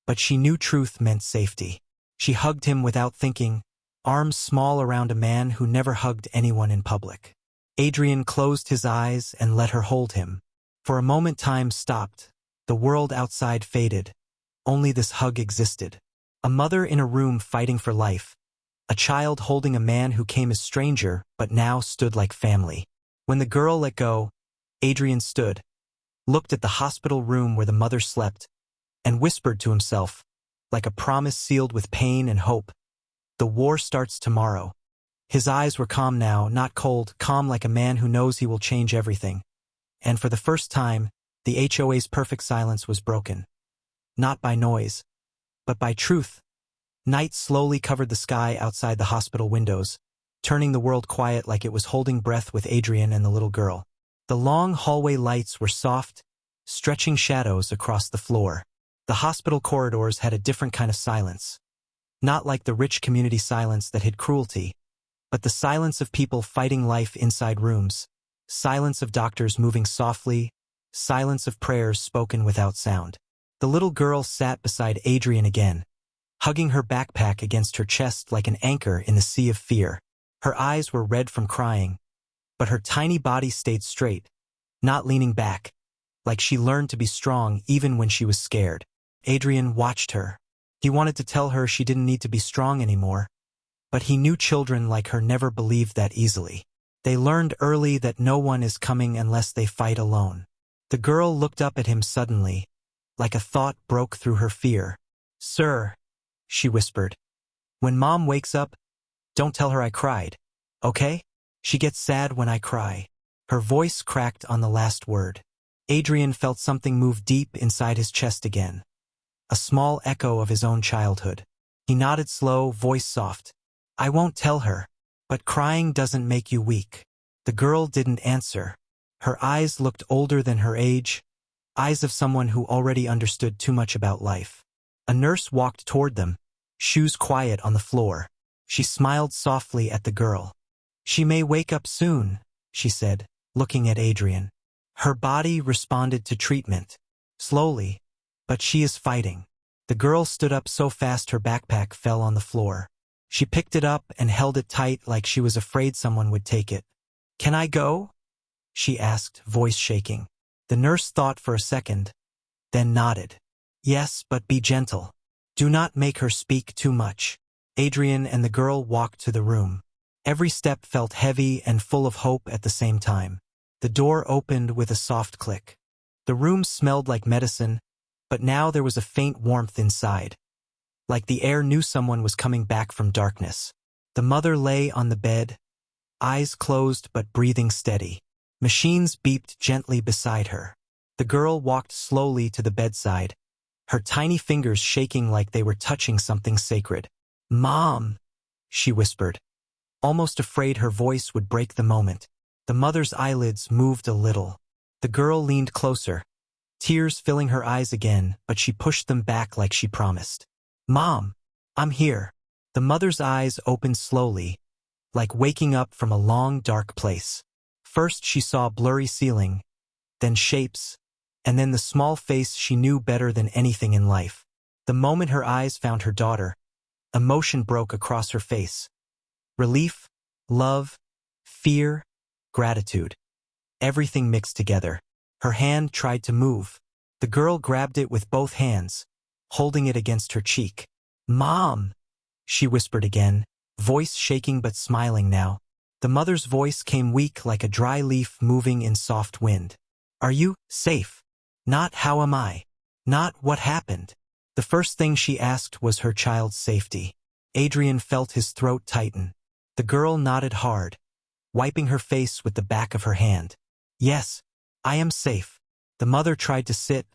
but she knew truth meant safety. She hugged him without thinking, arms small around a man who never hugged anyone in public. Adrian closed his eyes and let her hold him. For a moment time stopped. The world outside faded. Only this hug existed. A mother in a room fighting for life. A child holding a man who came as stranger but now stood like family. When the girl let go, Adrian stood, looked at the hospital room where the mother slept, and whispered to himself, like a promise sealed with pain and hope, "The war starts tomorrow." His eyes were calm now, not cold, calm like a man who knows he will change everything. And for the first time, the HOA's perfect silence was broken. Not by noise, but by truth. Night slowly covered the sky outside the hospital windows, turning the world quiet like it was holding breath with Adrian and the little girl. The long hallway lights were soft, stretching shadows across the floor. The hospital corridors had a different kind of silence. Not like the rich community silence that hid cruelty, but the silence of people fighting life inside rooms, silence of doctors moving softly, silence of prayers spoken without sound. The little girl sat beside Adrian again, hugging her backpack against her chest like an anchor in the sea of fear. Her eyes were red from crying, but her tiny body stayed straight, not leaning back, like she learned to be strong even when she was scared. Adrian watched her. He wanted to tell her she didn't need to be strong anymore, but he knew children like her never believed that easily. They learned early that no one is coming unless they fight alone. The girl looked up at him suddenly, like a thought broke through her fear. "Sir," she whispered, "when Mom wakes up, don't tell her I cried, okay? She gets sad when I cry." Her voice cracked on the last word. Adrian felt something move deep inside his chest again. A small echo of his own childhood. He nodded slow, voice soft. "I won't tell her, but crying doesn't make you weak." The girl didn't answer. Her eyes looked older than her age, eyes of someone who already understood too much about life. A nurse walked toward them, shoes quiet on the floor. She smiled softly at the girl. "She may wake up soon," she said, looking at Adrian. "Her body responded to treatment. Slowly, but she is fighting." The girl stood up so fast her backpack fell on the floor. She picked it up and held it tight like she was afraid someone would take it. "Can I go?" she asked, voice shaking. The nurse thought for a second, then nodded. "Yes, but be gentle. Do not make her speak too much." Adrian and the girl walked to the room. Every step felt heavy and full of hope at the same time. The door opened with a soft click. The room smelled like medicine, but now there was a faint warmth inside. Like the air knew someone was coming back from darkness. The mother lay on the bed, eyes closed but breathing steady. Machines beeped gently beside her. The girl walked slowly to the bedside, her tiny fingers shaking like they were touching something sacred. "Mom," she whispered, almost afraid her voice would break the moment. The mother's eyelids moved a little. The girl leaned closer, tears filling her eyes again, but she pushed them back like she promised. "Mom, I'm here." The mother's eyes opened slowly, like waking up from a long, dark place. First she saw a blurry ceiling, then shapes, and then the small face she knew better than anything in life. The moment her eyes found her daughter, emotion broke across her face. Relief, love, fear, gratitude. Everything mixed together. Her hand tried to move. The girl grabbed it with both hands, holding it against her cheek. "Mom," she whispered again, voice shaking but smiling now. The mother's voice came weak like a dry leaf moving in soft wind. "Are you safe? Not how am I? Not what happened." The first thing she asked was her child's safety. Adrian felt his throat tighten. The girl nodded hard, wiping her face with the back of her hand. "Yes, I am safe." The mother tried to sit,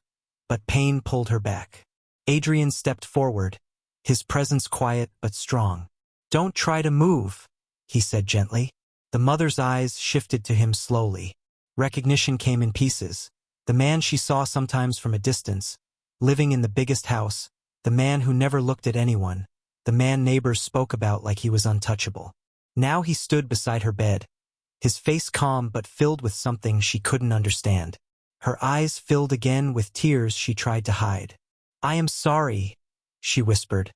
but pain pulled her back. Adrian stepped forward, his presence quiet but strong. "Don't try to move," he said gently. The mother's eyes shifted to him slowly. Recognition came in pieces. The man she saw sometimes from a distance, living in the biggest house, the man who never looked at anyone, the man neighbors spoke about like he was untouchable. Now he stood beside her bed, his face calm but filled with something she couldn't understand. Her eyes filled again with tears she tried to hide. "I am sorry," she whispered,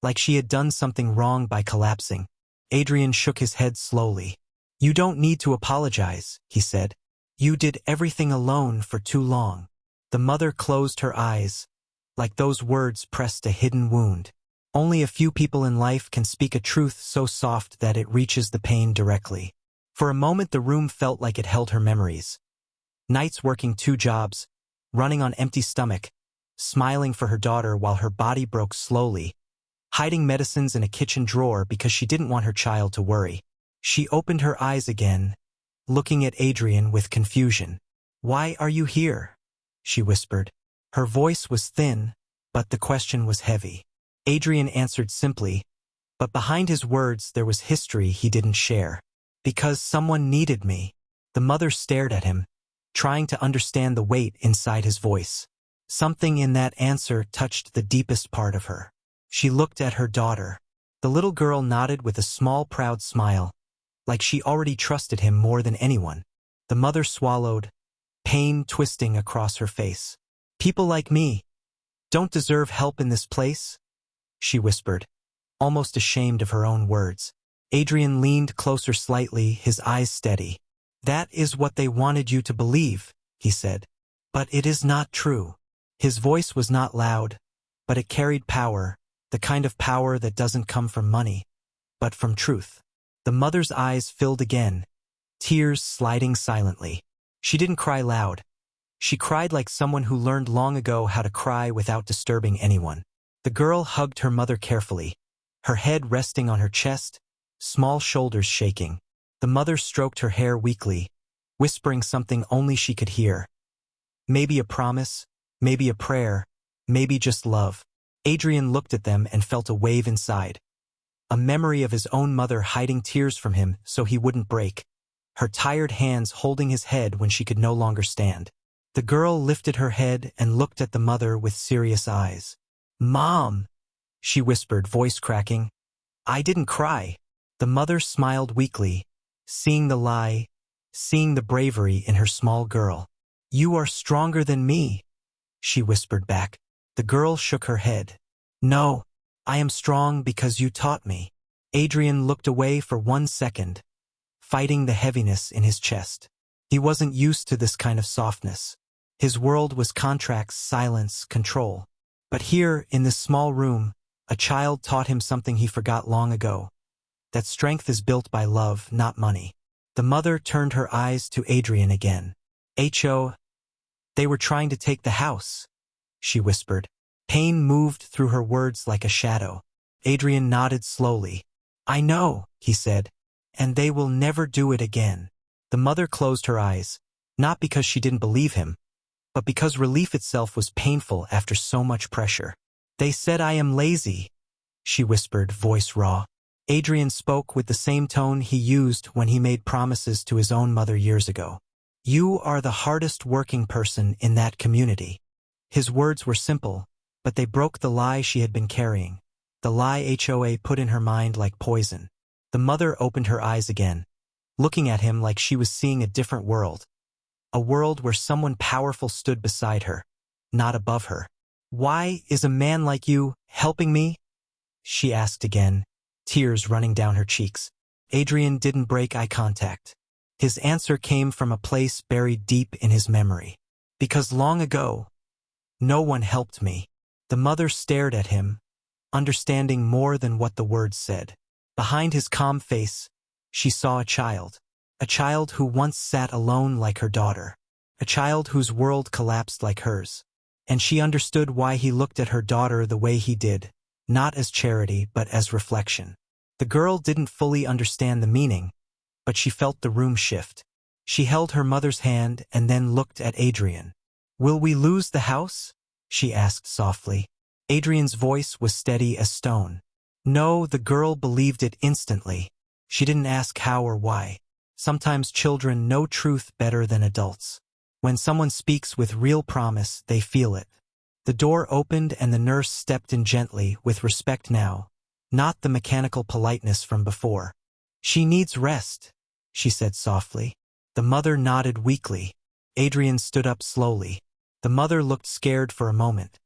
like she had done something wrong by collapsing. Adrian shook his head slowly. You don't need to apologize, he said. You did everything alone for too long. The mother closed her eyes, like those words pressed a hidden wound. Only a few people in life can speak a truth so soft that it reaches the pain directly. For a moment the room felt like it held her memories. Nights working 2 jobs, running on empty stomach, smiling for her daughter while her body broke slowly, hiding medicines in a kitchen drawer because she didn't want her child to worry. She opened her eyes again, looking at Adrian with confusion. Why are you here? She whispered. Her voice was thin, but the question was heavy. Adrian answered simply, but behind his words there was history he didn't share. Because someone needed me. The mother stared at him, trying to understand the weight inside his voice. Something in that answer touched the deepest part of her. She looked at her daughter. The little girl nodded with a small proud smile, like she already trusted him more than anyone. The mother swallowed, pain twisting across her face. People like me don't deserve help in this place? She whispered, almost ashamed of her own words. Adrian leaned closer slightly, his eyes steady. That is what they wanted you to believe, he said. But it is not true. His voice was not loud, but it carried power, the kind of power that doesn't come from money, but from truth. The mother's eyes filled again, tears sliding silently. She didn't cry loud. She cried like someone who learned long ago how to cry without disturbing anyone. The girl hugged her mother carefully, her head resting on her chest, small shoulders shaking. The mother stroked her hair weakly, whispering something only she could hear. Maybe a promise, maybe a prayer, maybe just love. Adrian looked at them and felt a wave inside. A memory of his own mother hiding tears from him so he wouldn't break, her tired hands holding his head when she could no longer stand. The girl lifted her head and looked at the mother with serious eyes. Mom, she whispered, voice cracking. I didn't cry. The mother smiled weakly, seeing the lie, seeing the bravery in her small girl. You are stronger than me, she whispered back. The girl shook her head. No, I am strong because you taught me. Adrian looked away for 1 second, fighting the heaviness in his chest. He wasn't used to this kind of softness. His world was contracts, silence, control. But here, in this small room, a child taught him something he forgot long ago. That strength is built by love, not money. The mother turned her eyes to Adrian again. Ho, they were trying to take the house, she whispered. Pain moved through her words like a shadow. Adrian nodded slowly. I know, he said, and they will never do it again. The mother closed her eyes, not because she didn't believe him, but because relief itself was painful after so much pressure. They said I am lazy, she whispered, voice raw. Adrian spoke with the same tone he used when he made promises to his own mother years ago. You are the hardest working person in that community. His words were simple, but they broke the lie she had been carrying. The lie Hoa put in her mind like poison. The mother opened her eyes again, looking at him like she was seeing a different world. A world where someone powerful stood beside her, not above her. Why is a man like you helping me? She asked again, tears running down her cheeks. Adrian didn't break eye contact. His answer came from a place buried deep in his memory. Because long ago, no one helped me. The mother stared at him, understanding more than what the words said. Behind his calm face, she saw a child who once sat alone like her daughter, a child whose world collapsed like hers. And she understood why he looked at her daughter the way he did, not as charity but as reflection. The girl didn't fully understand the meaning, but she felt the room shift. She held her mother's hand and then looked at Adrian. Will we lose the house? She asked softly. Adrian's voice was steady as stone. No, the girl believed it instantly. She didn't ask how or why. Sometimes children know truth better than adults. When someone speaks with real promise, they feel it. The door opened and the nurse stepped in gently, with respect now, not the mechanical politeness from before. She needs rest, she said softly. The mother nodded weakly. Adrian stood up slowly. The mother looked scared for a moment,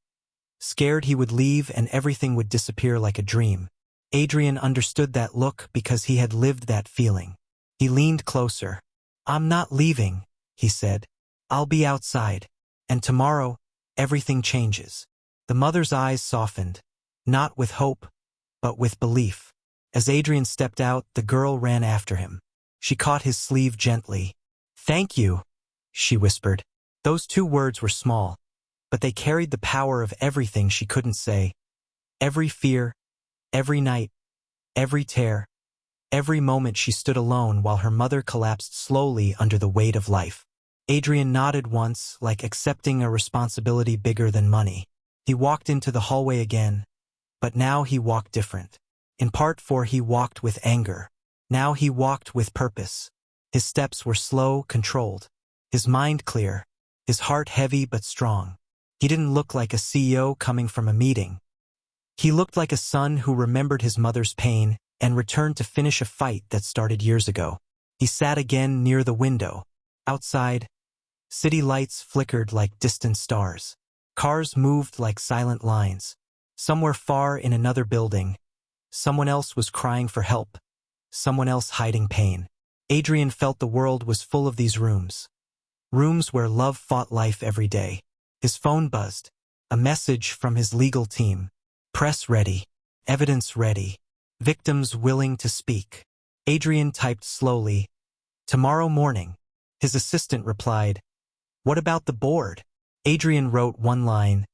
scared he would leave and everything would disappear like a dream. Adrian understood that look because he had lived that feeling. He leaned closer. "I'm not leaving," he said. "I'll be outside. And tomorrow, everything changes." The mother's eyes softened, not with hope, but with belief. As Adrian stepped out, the girl ran after him. She caught his sleeve gently. "Thank you," she whispered. Those two words were small, but they carried the power of everything she couldn't say. Every fear, every night, every tear, every moment she stood alone while her mother collapsed slowly under the weight of life. Adrian nodded once, like accepting a responsibility bigger than money. He walked into the hallway again, but now he walked different. In part for he walked with anger. Now he walked with purpose. His steps were slow, controlled. His mind clear. His heart heavy but strong. He didn't look like a CEO coming from a meeting. He looked like a son who remembered his mother's pain and returned to finish a fight that started years ago. He sat again near the window. Outside, city lights flickered like distant stars. Cars moved like silent lines. Somewhere far in another building, someone else was crying for help. Someone else hiding pain. Adrian felt the world was full of these rooms. Rooms where love fought life every day. His phone buzzed. A message from his legal team. Press ready. Evidence ready. Victims willing to speak. Adrian typed slowly. "Tomorrow morning." His assistant replied, "What about the board?" Adrian wrote one line.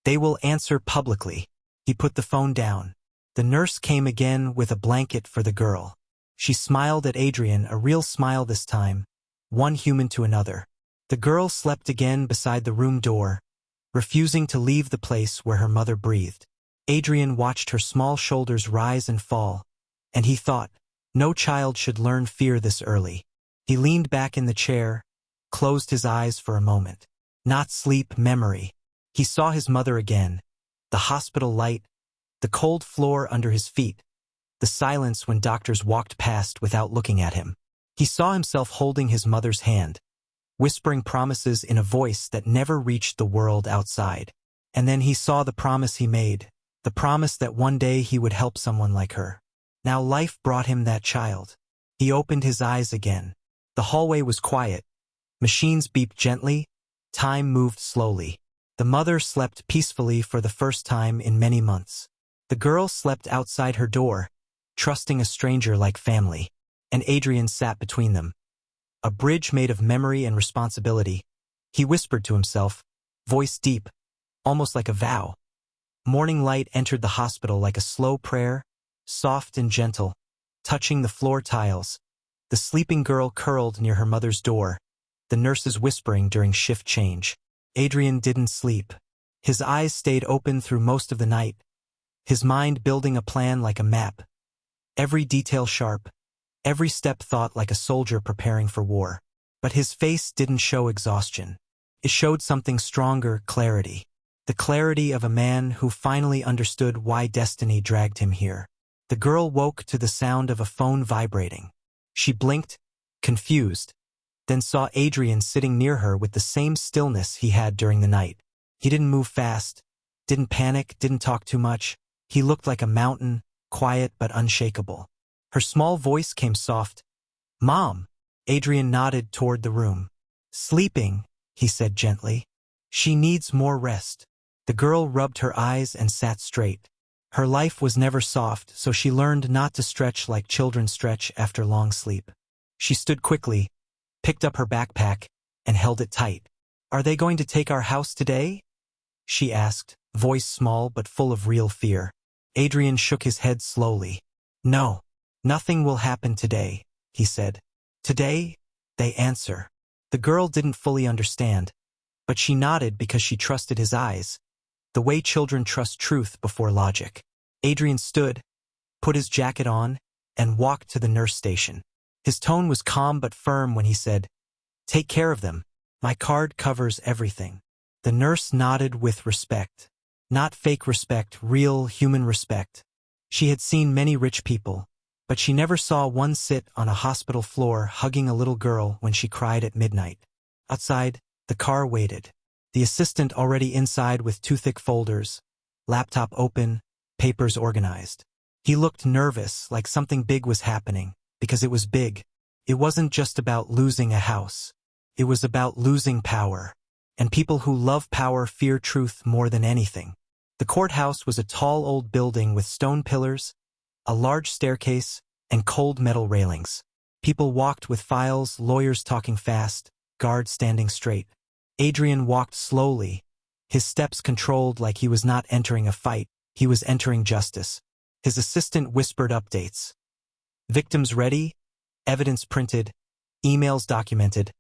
"They will answer publicly." He put the phone down. The nurse came again with a blanket for the girl. She smiled at Adrian, a real smile this time, one human to another. The girl slept again beside the room door, refusing to leave the place where her mother breathed. Adrian watched her small shoulders rise and fall, and he thought, no child should learn fear this early. He leaned back in the chair, closed his eyes for a moment. Not sleep, memory. He saw his mother again, the hospital light, the cold floor under his feet, the silence when doctors walked past without looking at him. He saw himself holding his mother's hand, whispering promises in a voice that never reached the world outside. And then he saw the promise he made, the promise that one day he would help someone like her. Now life brought him that child. He opened his eyes again. The hallway was quiet. Machines beeped gently. Time moved slowly. The mother slept peacefully for the first time in many months. The girl slept outside her door, trusting a stranger like family. And Adrian sat between them. A bridge made of memory and responsibility. He whispered to himself, voice deep, almost like a vow. Morning light entered the hospital like a slow prayer, soft and gentle, touching the floor tiles. The sleeping girl curled near her mother's door, the nurses whispering during shift change. Adrian didn't sleep. His eyes stayed open through most of the night, his mind building a plan like a map. Every detail sharp, every step thought like a soldier preparing for war. But his face didn't show exhaustion. It showed something stronger, clarity. The clarity of a man who finally understood why destiny dragged him here. The girl woke to the sound of a phone vibrating. She blinked, confused, then saw Adrian sitting near her with the same stillness he had during the night. He didn't move fast, didn't panic, didn't talk too much. He looked like a mountain, quiet but unshakable. Her small voice came soft. "Mom." Adrian nodded toward the room. "Sleeping," he said gently. "She needs more rest." The girl rubbed her eyes and sat straight. Her life was never soft, so she learned not to stretch like children stretch after long sleep. She stood quickly, picked up her backpack, and held it tight. "Are they going to take our house today?" she asked, voice small but full of real fear. Adrian shook his head slowly. "No, nothing will happen today," he said. "Today, they answer." The girl didn't fully understand, but she nodded because she trusted his eyes, the way children trust truth before logic. Adrian stood, put his jacket on, and walked to the nurse station. His tone was calm but firm when he said, "Take care of them. My card covers everything." The nurse nodded with respect. Not fake respect, real human respect. She had seen many rich people, but she never saw one sit on a hospital floor hugging a little girl when she cried at midnight. Outside, the car waited. The assistant already inside with two thick folders, laptop open, papers organized. He looked nervous, like something big was happening, because it was big. It wasn't just about losing a house. It was about losing power. And people who love power fear truth more than anything. The courthouse was a tall old building with stone pillars, a large staircase, and cold metal railings. People walked with files, lawyers talking fast, guards standing straight. Adrian walked slowly, his steps controlled like he was not entering a fight, he was entering justice. His assistant whispered updates. Victims ready, evidence printed, emails documented,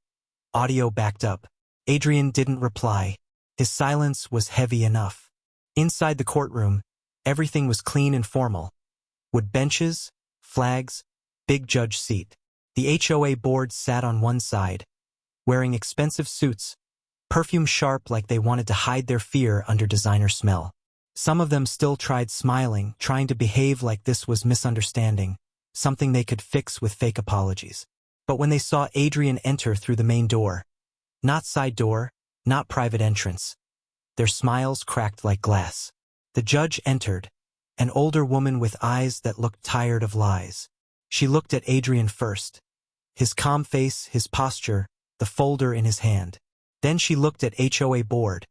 audio backed up. Adrian didn't reply. His silence was heavy enough. Inside the courtroom, everything was clean and formal. Wood benches, flags, big judge seat. The HOA board sat on one side, wearing expensive suits, perfume sharp like they wanted to hide their fear under designer smell. Some of them still tried smiling, trying to behave like this was misunderstanding, something they could fix with fake apologies. But when they saw Adrian enter through the main door, not side door, not private entrance, their smiles cracked like glass. The judge entered, an older woman with eyes that looked tired of lies. She looked at Adrian first, his calm face, his posture, the folder in his hand. Then she looked at HOA board,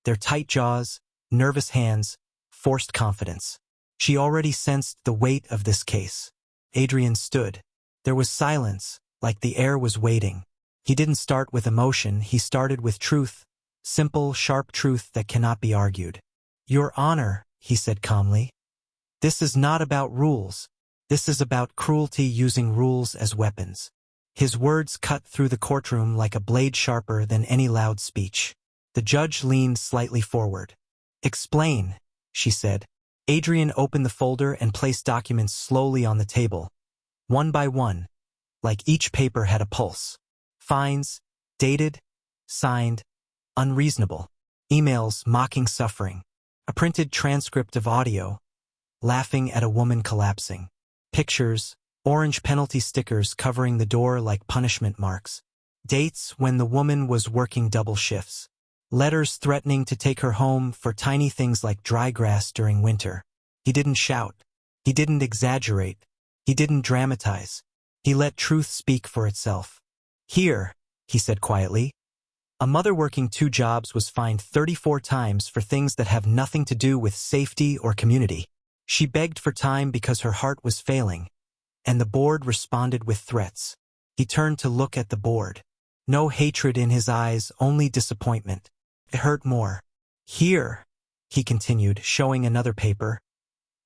their tight jaws, nervous hands, forced confidence. She already sensed the weight of this case. Adrian stood. There was silence, like the air was waiting. He didn't start with emotion, he started with truth, simple, sharp truth that cannot be argued. Your Honor, he said calmly, this is not about rules. This is about cruelty using rules as weapons. His words cut through the courtroom like a blade sharper than any loud speech. The judge leaned slightly forward. Explain, she said. Adrian opened the folder and placed documents slowly on the table, one by one, like each paper had a pulse. Fines, dated, signed, unreasonable. Emails mocking suffering. A printed transcript of audio, laughing at a woman collapsing. Pictures, orange penalty stickers covering the door like punishment marks. Dates when the woman was working double shifts. Letters threatening to take her home for tiny things like dry grass during winter. He didn't shout. He didn't exaggerate. He didn't dramatize. He let truth speak for itself. Here, he said quietly, a mother working 2 jobs was fined 34 times for things that have nothing to do with safety or community. She begged for time because her heart was failing, and the board responded with threats. He turned to look at the board. No hatred in his eyes, only disappointment. It hurt more. Here, he continued, showing another paper.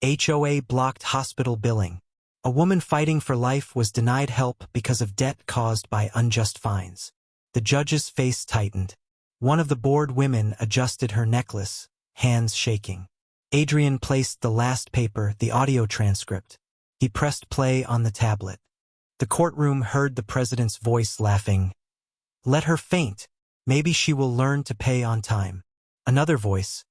HOA blocked hospital billing. A woman fighting for life was denied help because of debt caused by unjust fines. The judge's face tightened. One of the bored women adjusted her necklace, hands shaking. Adrian placed the last paper, the audio transcript. He pressed play on the tablet. The courtroom heard the president's voice laughing. Let her faint. Maybe she will learn to pay on time. Another voice.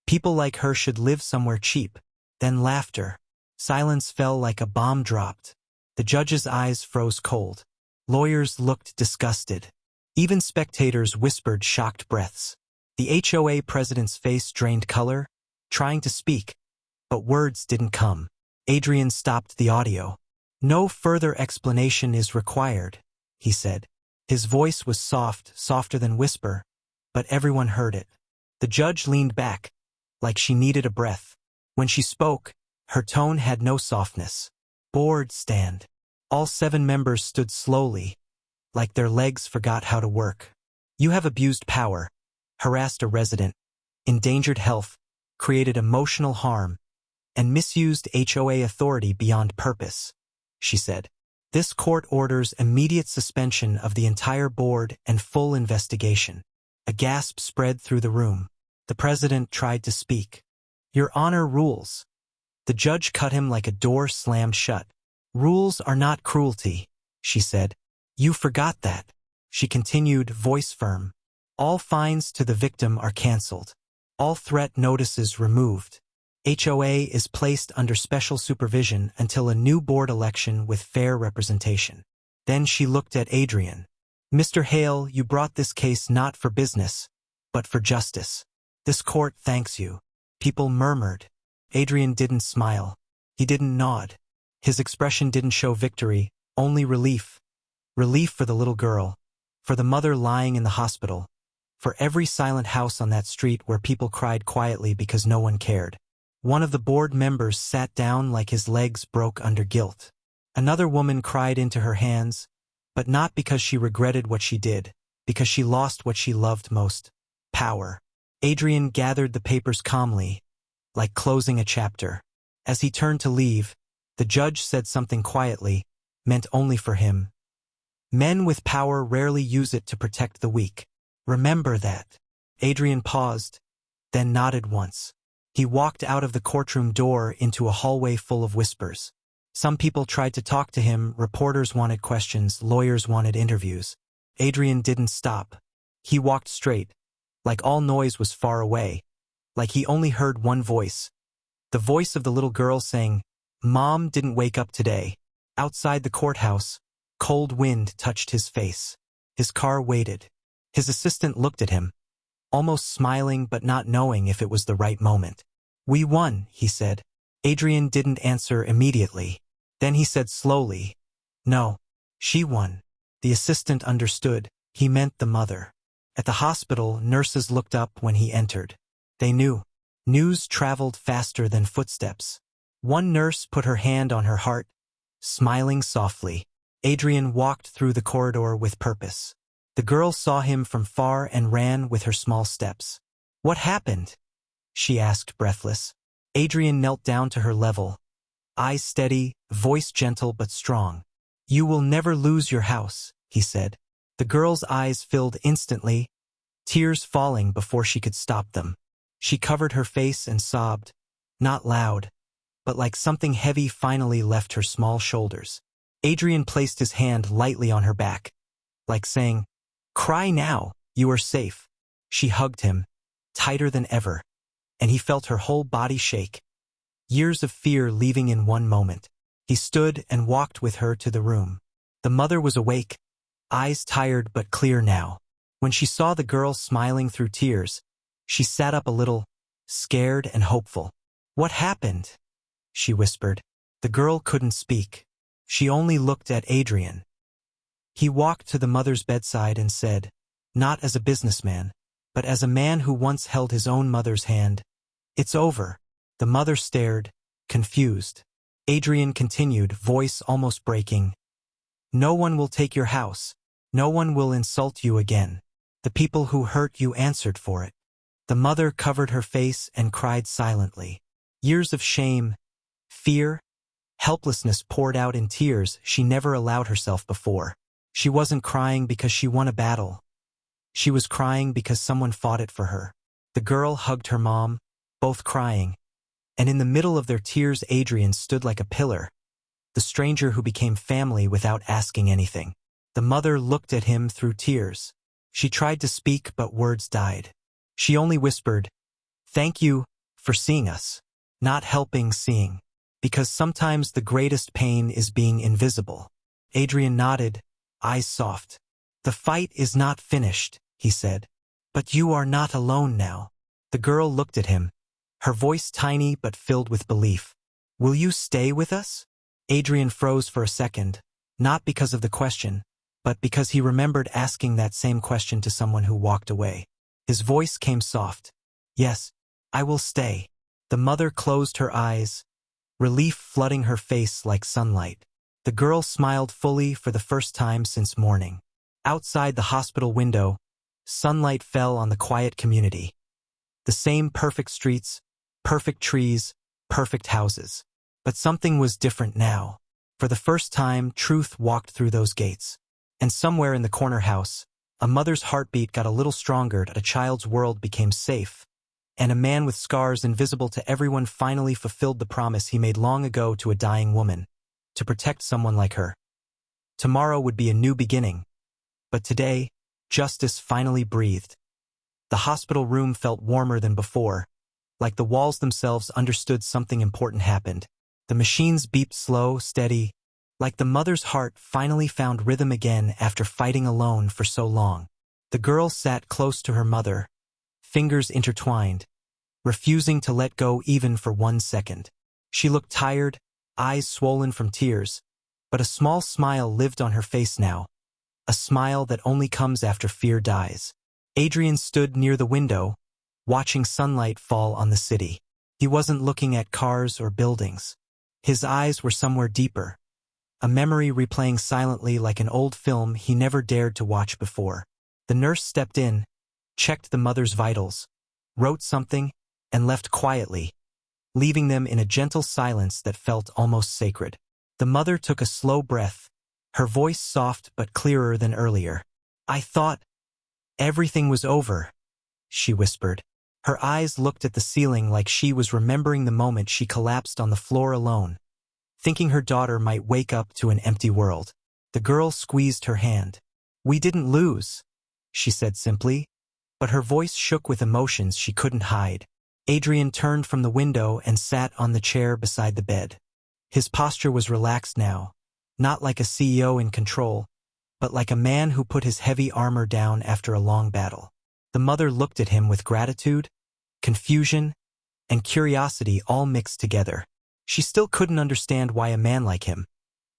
People like her should live somewhere cheap. Then laughter. Silence fell like a bomb dropped. The judge's eyes froze cold. Lawyers looked disgusted. Even spectators whispered shocked breaths. The HOA president's face drained color, trying to speak, but words didn't come. Adrian stopped the audio. No further explanation is required, he said. His voice was soft, softer than whisper, but everyone heard it. The judge leaned back, like she needed a breath. When she spoke, her tone had no softness. Board stand. All 7 members stood slowly, like their legs forgot how to work. You have abused power, harassed a resident, endangered health, created emotional harm, and misused HOA authority beyond purpose, she said. This court orders immediate suspension of the entire board and full investigation. A gasp spread through the room. The president tried to speak. Your Honor, rules. The judge cut him like a door slammed shut. Rules are not cruelty, she said. You forgot that. She continued, voice firm. All fines to the victim are canceled. All threat notices removed. HOA is placed under special supervision until a new board election with fair representation. Then she looked at Adrian. Mr. Hale, you brought this case not for business, but for justice. This court thanks you. People murmured. Adrian didn't smile. He didn't nod. His expression didn't show victory, only relief. Relief for the little girl, for the mother lying in the hospital, for every silent house on that street where people cried quietly because no one cared. One of the board members sat down like his legs broke under guilt. Another woman cried into her hands, but not because she regretted what she did, because she lost what she loved most: power. Adrian gathered the papers calmly, like closing a chapter. As he turned to leave, the judge said something quietly, meant only for him. Men with power rarely use it to protect the weak. Remember that. Adrian paused, then nodded once. He walked out of the courtroom door into a hallway full of whispers. Some people tried to talk to him, reporters wanted questions, lawyers wanted interviews. Adrian didn't stop. He walked straight, like all noise was far away, like he only heard one voice. The voice of the little girl saying, "Mom didn't wake up today." Outside the courthouse, cold wind touched his face. His car waited. His assistant looked at him, almost smiling but not knowing if it was the right moment. "We won," he said. Adrian didn't answer immediately. Then he said slowly, "No, she won." The assistant understood. He meant the mother. At the hospital, nurses looked up when he entered. They knew. News traveled faster than footsteps. One nurse put her hand on her heart, smiling softly. Adrian walked through the corridor with purpose. The girl saw him from far and ran with her small steps. "What happened?" she asked, breathless. Adrian knelt down to her level, eyes steady, voice gentle but strong. "You will never lose your house," he said. The girl's eyes filled instantly, tears falling before she could stop them. She covered her face and sobbed, not loud, but like something heavy finally left her small shoulders. Adrian placed his hand lightly on her back, like saying, "Cry now, you are safe." She hugged him, tighter than ever, and he felt her whole body shake. Years of fear leaving in one moment. He stood and walked with her to the room. The mother was awake, eyes tired but clear now. When she saw the girl smiling through tears, she sat up a little, scared and hopeful. "What happened?" she whispered. The girl couldn't speak. She only looked at Adrian. He walked to the mother's bedside and said, not as a businessman, but as a man who once held his own mother's hand, "It's over." The mother stared, confused. Adrian continued, voice almost breaking, "No one will take your house. No one will insult you again. The people who hurt you answered for it." The mother covered her face and cried silently. Years of shame, fear, helplessness poured out in tears she never allowed herself before. She wasn't crying because she won a battle. She was crying because someone fought it for her. The girl hugged her mom, both crying, and in the middle of their tears Adrian stood like a pillar, the stranger who became family without asking anything. The mother looked at him through tears. She tried to speak but words died. She only whispered, "Thank you for seeing us." Not helping seeing. Because sometimes the greatest pain is being invisible. Adrian nodded, eyes soft. "The fight is not finished," he said. "But you are not alone now." The girl looked at him, her voice tiny but filled with belief. "Will you stay with us?" Adrian froze for a second, not because of the question, but because he remembered asking that same question to someone who walked away. His voice came soft. "Yes, I will stay." The mother closed her eyes, relief flooding her face like sunlight. The girl smiled fully for the first time since morning. Outside the hospital window, sunlight fell on the quiet community. The same perfect streets, perfect trees, perfect houses. But something was different now. For the first time, truth walked through those gates. And somewhere in the corner house, a mother's heartbeat got a little stronger, a child's world became safe, and a man with scars invisible to everyone finally fulfilled the promise he made long ago to a dying woman, to protect someone like her. Tomorrow would be a new beginning. But today, justice finally breathed. The hospital room felt warmer than before, like the walls themselves understood something important happened. The machines beeped slow, steady, like the mother's heart finally found rhythm again after fighting alone for so long. The girl sat close to her mother, fingers intertwined, refusing to let go even for 1 second. She looked tired, eyes swollen from tears, but a small smile lived on her face now, a smile that only comes after fear dies. Adrian stood near the window, watching sunlight fall on the city. He wasn't looking at cars or buildings. His eyes were somewhere deeper, a memory replaying silently like an old film he never dared to watch before. The nurse stepped in, checked the mother's vitals, wrote something, and left quietly, leaving them in a gentle silence that felt almost sacred. The mother took a slow breath, her voice soft but clearer than earlier. "I thought everything was over," she whispered. Her eyes looked at the ceiling like she was remembering the moment she collapsed on the floor alone, thinking her daughter might wake up to an empty world. The girl squeezed her hand. "We didn't lose," she said simply, but her voice shook with emotions she couldn't hide. Adrian turned from the window and sat on the chair beside the bed. His posture was relaxed now, not like a CEO in control, but like a man who put his heavy armor down after a long battle. The mother looked at him with gratitude, confusion, and curiosity all mixed together. She still couldn't understand why a man like him,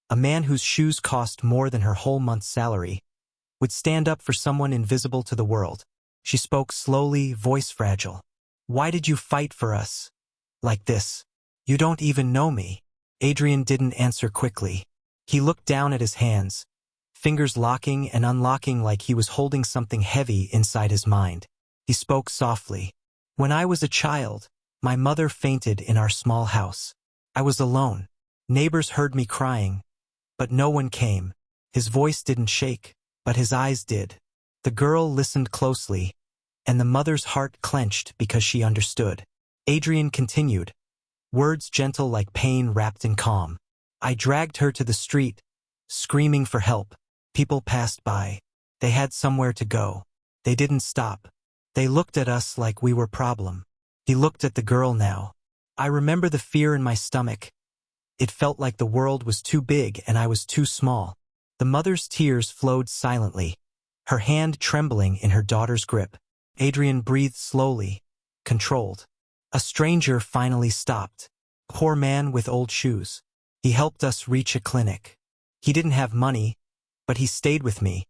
a man whose shoes cost more than her whole month's salary, would stand up for someone invisible to the world. She spoke slowly, voice fragile. "Why did you fight for us? Like this? You don't even know me." Adrian didn't answer quickly. He looked down at his hands, fingers locking and unlocking like he was holding something heavy inside his mind. He spoke softly. "When I was a child, my mother fainted in our small house. I was alone. Neighbors heard me crying, but no one came." His voice didn't shake, but his eyes did. The girl listened closely, and the mother's heart clenched because she understood. Adrian continued, words gentle like pain wrapped in calm. "I dragged her to the street, screaming for help. People passed by. They had somewhere to go. They didn't stop. They looked at us like we were problem." He looked at the girl now. "I remember the fear in my stomach. It felt like the world was too big and I was too small." The mother's tears flowed silently, her hand trembling in her daughter's grip. Adrian breathed slowly, controlled. A stranger finally stopped. A poor man with old shoes. He helped us reach a clinic. He didn't have money, but he stayed with me,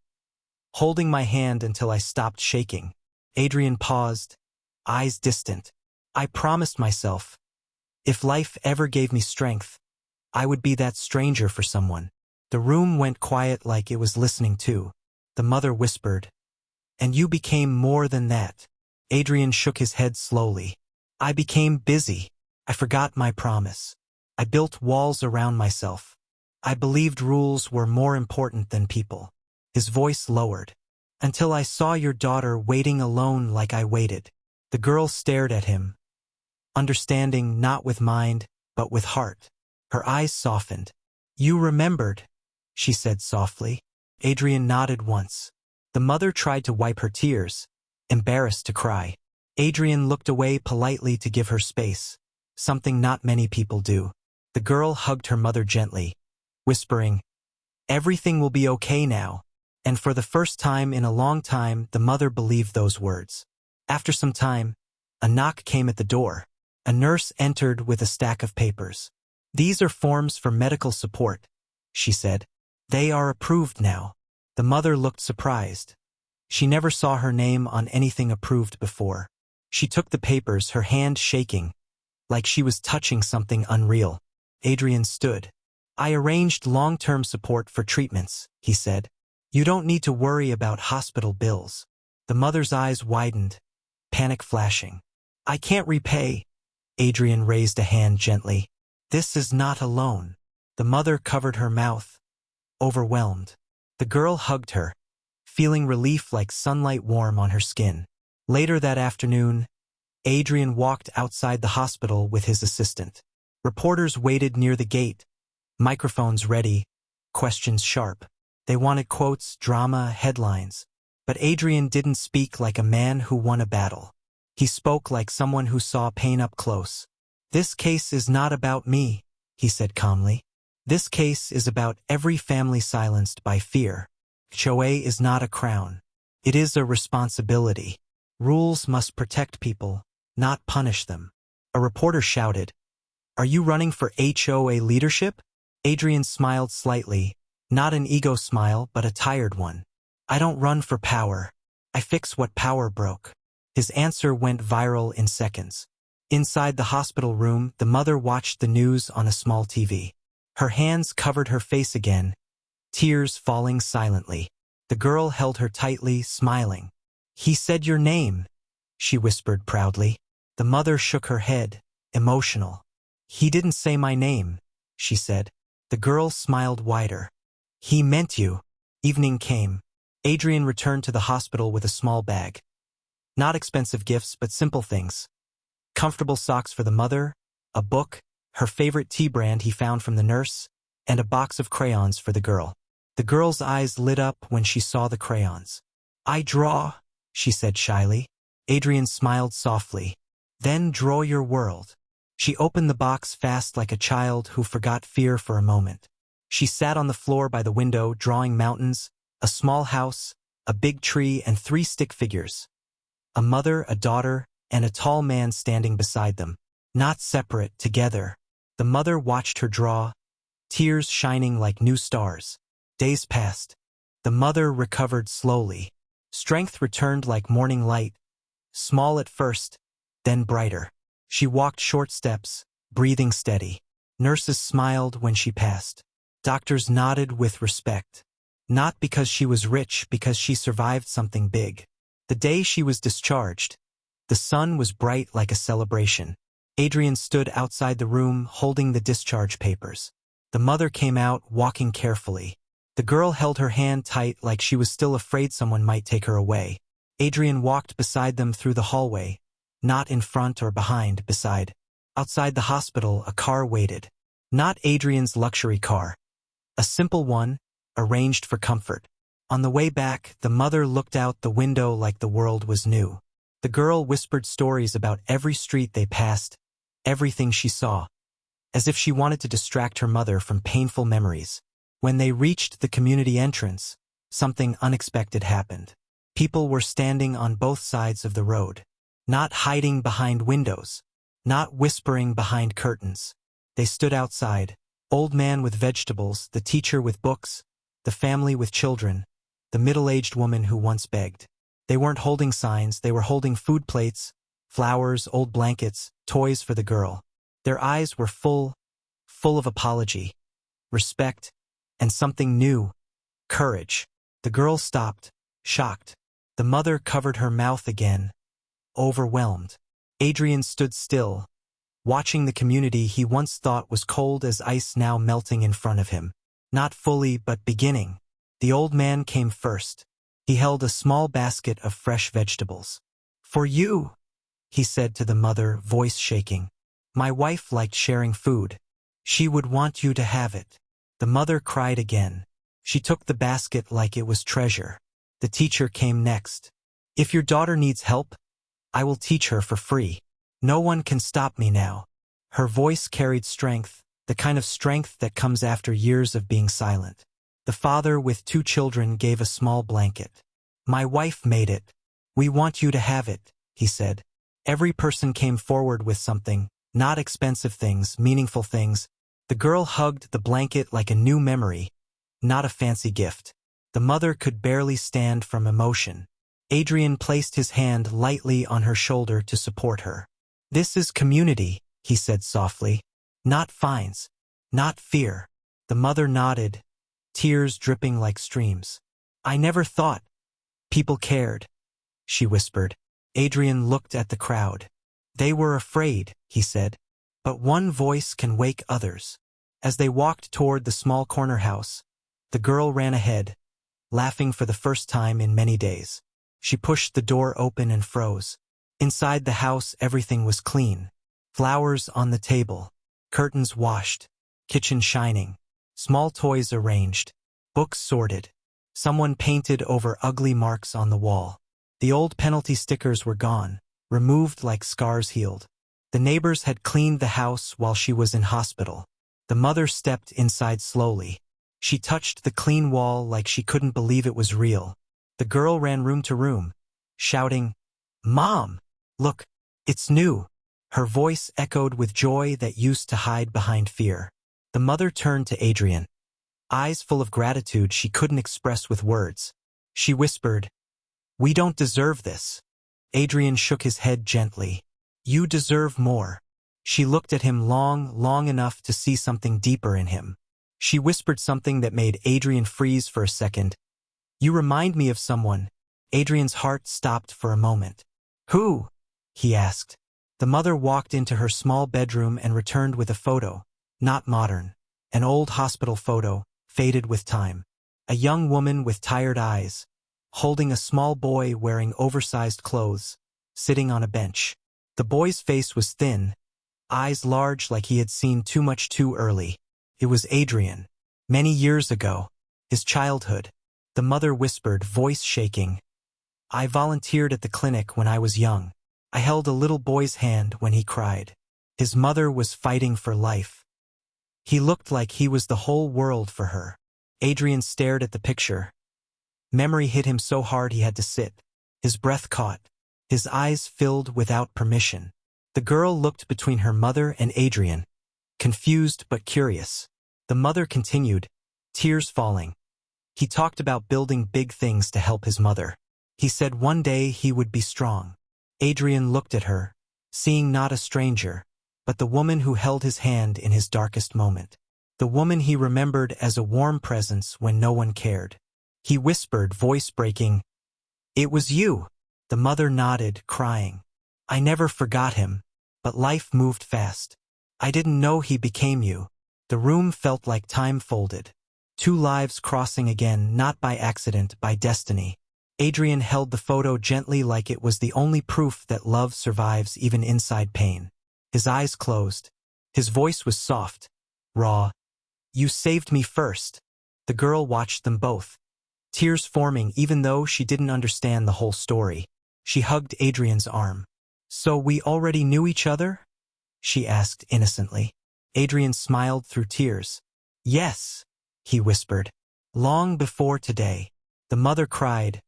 holding my hand until I stopped shaking. Adrian paused, eyes distant. "I promised myself, if life ever gave me strength, I would be that stranger for someone." The room went quiet like it was listening too. The mother whispered, "And you became more than that." Adrian shook his head slowly. "I became busy. I forgot my promise. I built walls around myself. I believed rules were more important than people." His voice lowered. "Until I saw your daughter waiting alone like I waited." The girl stared at him, understanding not with mind, but with heart. Her eyes softened. "You remembered," she said softly. Adrian nodded once. The mother tried to wipe her tears, embarrassed to cry. Adrian looked away politely to give her space, something not many people do. The girl hugged her mother gently, whispering, "Everything will be okay now." And for the first time in a long time, the mother believed those words. After some time, a knock came at the door. A nurse entered with a stack of papers. "These are forms for medical support," she said. "They are approved now." The mother looked surprised. She never saw her name on anything approved before. She took the papers, her hand shaking, like she was touching something unreal. Adrian stood. "I arranged long-term support for treatments," he said. "You don't need to worry about hospital bills." The mother's eyes widened, panic flashing. "I can't repay." Adrian raised a hand gently. "This is not a loan." The mother covered her mouth, overwhelmed. The girl hugged her, feeling relief like sunlight warm on her skin. Later that afternoon, Adrian walked outside the hospital with his assistant. Reporters waited near the gate, microphones ready, questions sharp. They wanted quotes, drama, headlines. But Adrian didn't speak like a man who won a battle. He spoke like someone who saw pain up close. "This case is not about me," he said calmly. "This case is about every family silenced by fear. Choe is not a crown. It is a responsibility. Rules must protect people, not punish them. A reporter shouted, "Are you running for HOA leadership?" Adrian smiled slightly, not an ego smile but a tired one. "I don't run for power. I fix what power broke." His answer went viral in seconds. Inside the hospital room, the mother watched the news on a small TV. Her hands covered her face again, tears falling silently. The girl held her tightly, smiling. "He said your name," she whispered proudly. The mother shook her head, emotional. "He didn't say my name," she said. The girl smiled wider. "He meant you." Evening came. Adrian returned to the hospital with a small bag. Not expensive gifts, but simple things. Comfortable socks for the mother, a book, her favorite tea brand he found from the nurse, and a box of crayons for the girl. The girl's eyes lit up when she saw the crayons. "I draw," she said shyly. Adrian smiled softly. "Then draw your world." She opened the box fast like a child who forgot fear for a moment. She sat on the floor by the window drawing mountains, a small house, a big tree, and 3 stick figures. A mother, a daughter, and a tall man standing beside them. Not separate, together. The mother watched her draw, tears shining like new stars. Days passed. The mother recovered slowly. Strength returned like morning light, small at first, then brighter. She walked short steps, breathing steady. Nurses smiled when she passed. Doctors nodded with respect. Not because she was rich, because she survived something big. The day she was discharged, the sun was bright like a celebration. Adrian stood outside the room holding the discharge papers. The mother came out, walking carefully. The girl held her hand tight like she was still afraid someone might take her away. Adrian walked beside them through the hallway, not in front or behind, beside. Outside the hospital, a car waited. Not Adrian's luxury car. A simple one, arranged for comfort. On the way back, the mother looked out the window like the world was new. The girl whispered stories about every street they passed, everything she saw, as if she wanted to distract her mother from painful memories. When they reached the community entrance, something unexpected happened. People were standing on both sides of the road, not hiding behind windows, not whispering behind curtains. They stood outside, old man with vegetables, the teacher with books, the family with children, the middle-aged woman who once begged. They weren't holding signs, they were holding food plates, flowers, old blankets, toys for the girl. Their eyes were full of apology, respect, and something new, courage. The girl stopped, shocked. The mother covered her mouth again, overwhelmed. Adrian stood still, watching the community he once thought was cold as ice now melting in front of him. Not fully, but beginning. The old man came first. He held a small basket of fresh vegetables. "For you," he said to the mother, voice shaking. "My wife liked sharing food. She would want you to have it." The mother cried again. She took the basket like it was treasure. The teacher came next. "If your daughter needs help, I will teach her for free. No one can stop me now." Her voice carried strength, the kind of strength that comes after years of being silent. The father with 2 children gave a small blanket. "My wife made it. We want you to have it," he said. Every person came forward with something, not expensive things, meaningful things. The girl hugged the blanket like a new memory, not a fancy gift. The mother could barely stand from emotion. Adrian placed his hand lightly on her shoulder to support her. "This is community," he said softly. "Not fines. Not fear." The mother nodded, tears dripping like streams. "I never thought people cared," she whispered. Adrian looked at the crowd. "They were afraid," he said. "But one voice can wake others." As they walked toward the small corner house, the girl ran ahead, laughing for the first time in many days. She pushed the door open and froze. Inside the house, everything was clean. Flowers on the table, curtains washed, kitchen shining, small toys arranged, books sorted. Someone painted over ugly marks on the wall. The old penalty stickers were gone, removed like scars healed. The neighbors had cleaned the house while she was in hospital. The mother stepped inside slowly. She touched the clean wall like she couldn't believe it was real. The girl ran room to room, shouting, Mom! Look, it's new. Her voice echoed with joy that used to hide behind fear. The mother turned to Adrian, eyes full of gratitude she couldn't express with words. She whispered, "We don't deserve this." Adrian shook his head gently. "You deserve more." She looked at him long enough to see something deeper in him. She whispered something that made Adrian freeze for a second. "You remind me of someone." Adrian's heart stopped for a moment. "Who?" he asked. The mother walked into her small bedroom and returned with a photo, not modern, an old hospital photo, faded with time. A young woman with tired eyes, holding a small boy wearing oversized clothes, sitting on a bench. The boy's face was thin, eyes large like he had seen too much too early. It was Adrian. Many years ago. His childhood. The mother whispered, voice shaking. "I volunteered at the clinic when I was young. I held a little boy's hand when he cried. His mother was fighting for life. He looked like he was the whole world for her." Adrian stared at the picture. Memory hit him so hard he had to sit. His breath caught. His eyes filled without permission. The girl looked between her mother and Adrian, confused but curious. The mother continued, tears falling. "He talked about building big things to help his mother. He said one day he would be strong." Adrian looked at her, seeing not a stranger, but the woman who held his hand in his darkest moment. The woman he remembered as a warm presence when no one cared. He whispered, voice breaking, "It was you." The mother nodded, crying. "I never forgot him, but life moved fast. I didn't know he became you." The room felt like time folded. Two lives crossing again, not by accident, by destiny. Adrian held the photo gently like it was the only proof that love survives even inside pain. His eyes closed. His voice was soft, raw. "You saved me first." The girl watched them both, tears forming even though she didn't understand the whole story. She hugged Adrian's arm. "So we already knew each other?" she asked innocently. Adrian smiled through tears. "Yes," he whispered. "Long before today." The mother cried,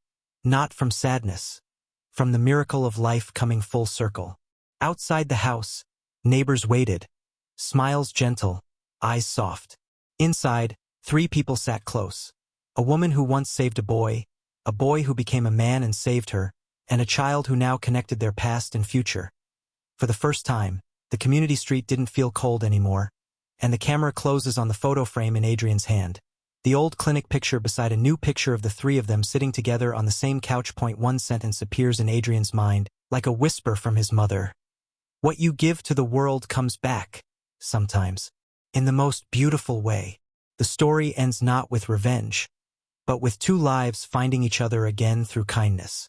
not from sadness, from the miracle of life coming full circle. Outside the house, neighbors waited, smiles gentle, eyes soft. Inside, 3 people sat close. A woman who once saved a boy who became a man and saved her, and a child who now connected their past and future. For the first time, the community street didn't feel cold anymore, and the camera closes on the photo frame in Adrian's hand. The old clinic picture beside a new picture of the 3 of them sitting together on the same couch. One sentence appears in Adrian's mind, like a whisper from his mother. "What you give to the world comes back, sometimes, in the most beautiful way." The story ends not with revenge, but with 2 lives finding each other again through kindness.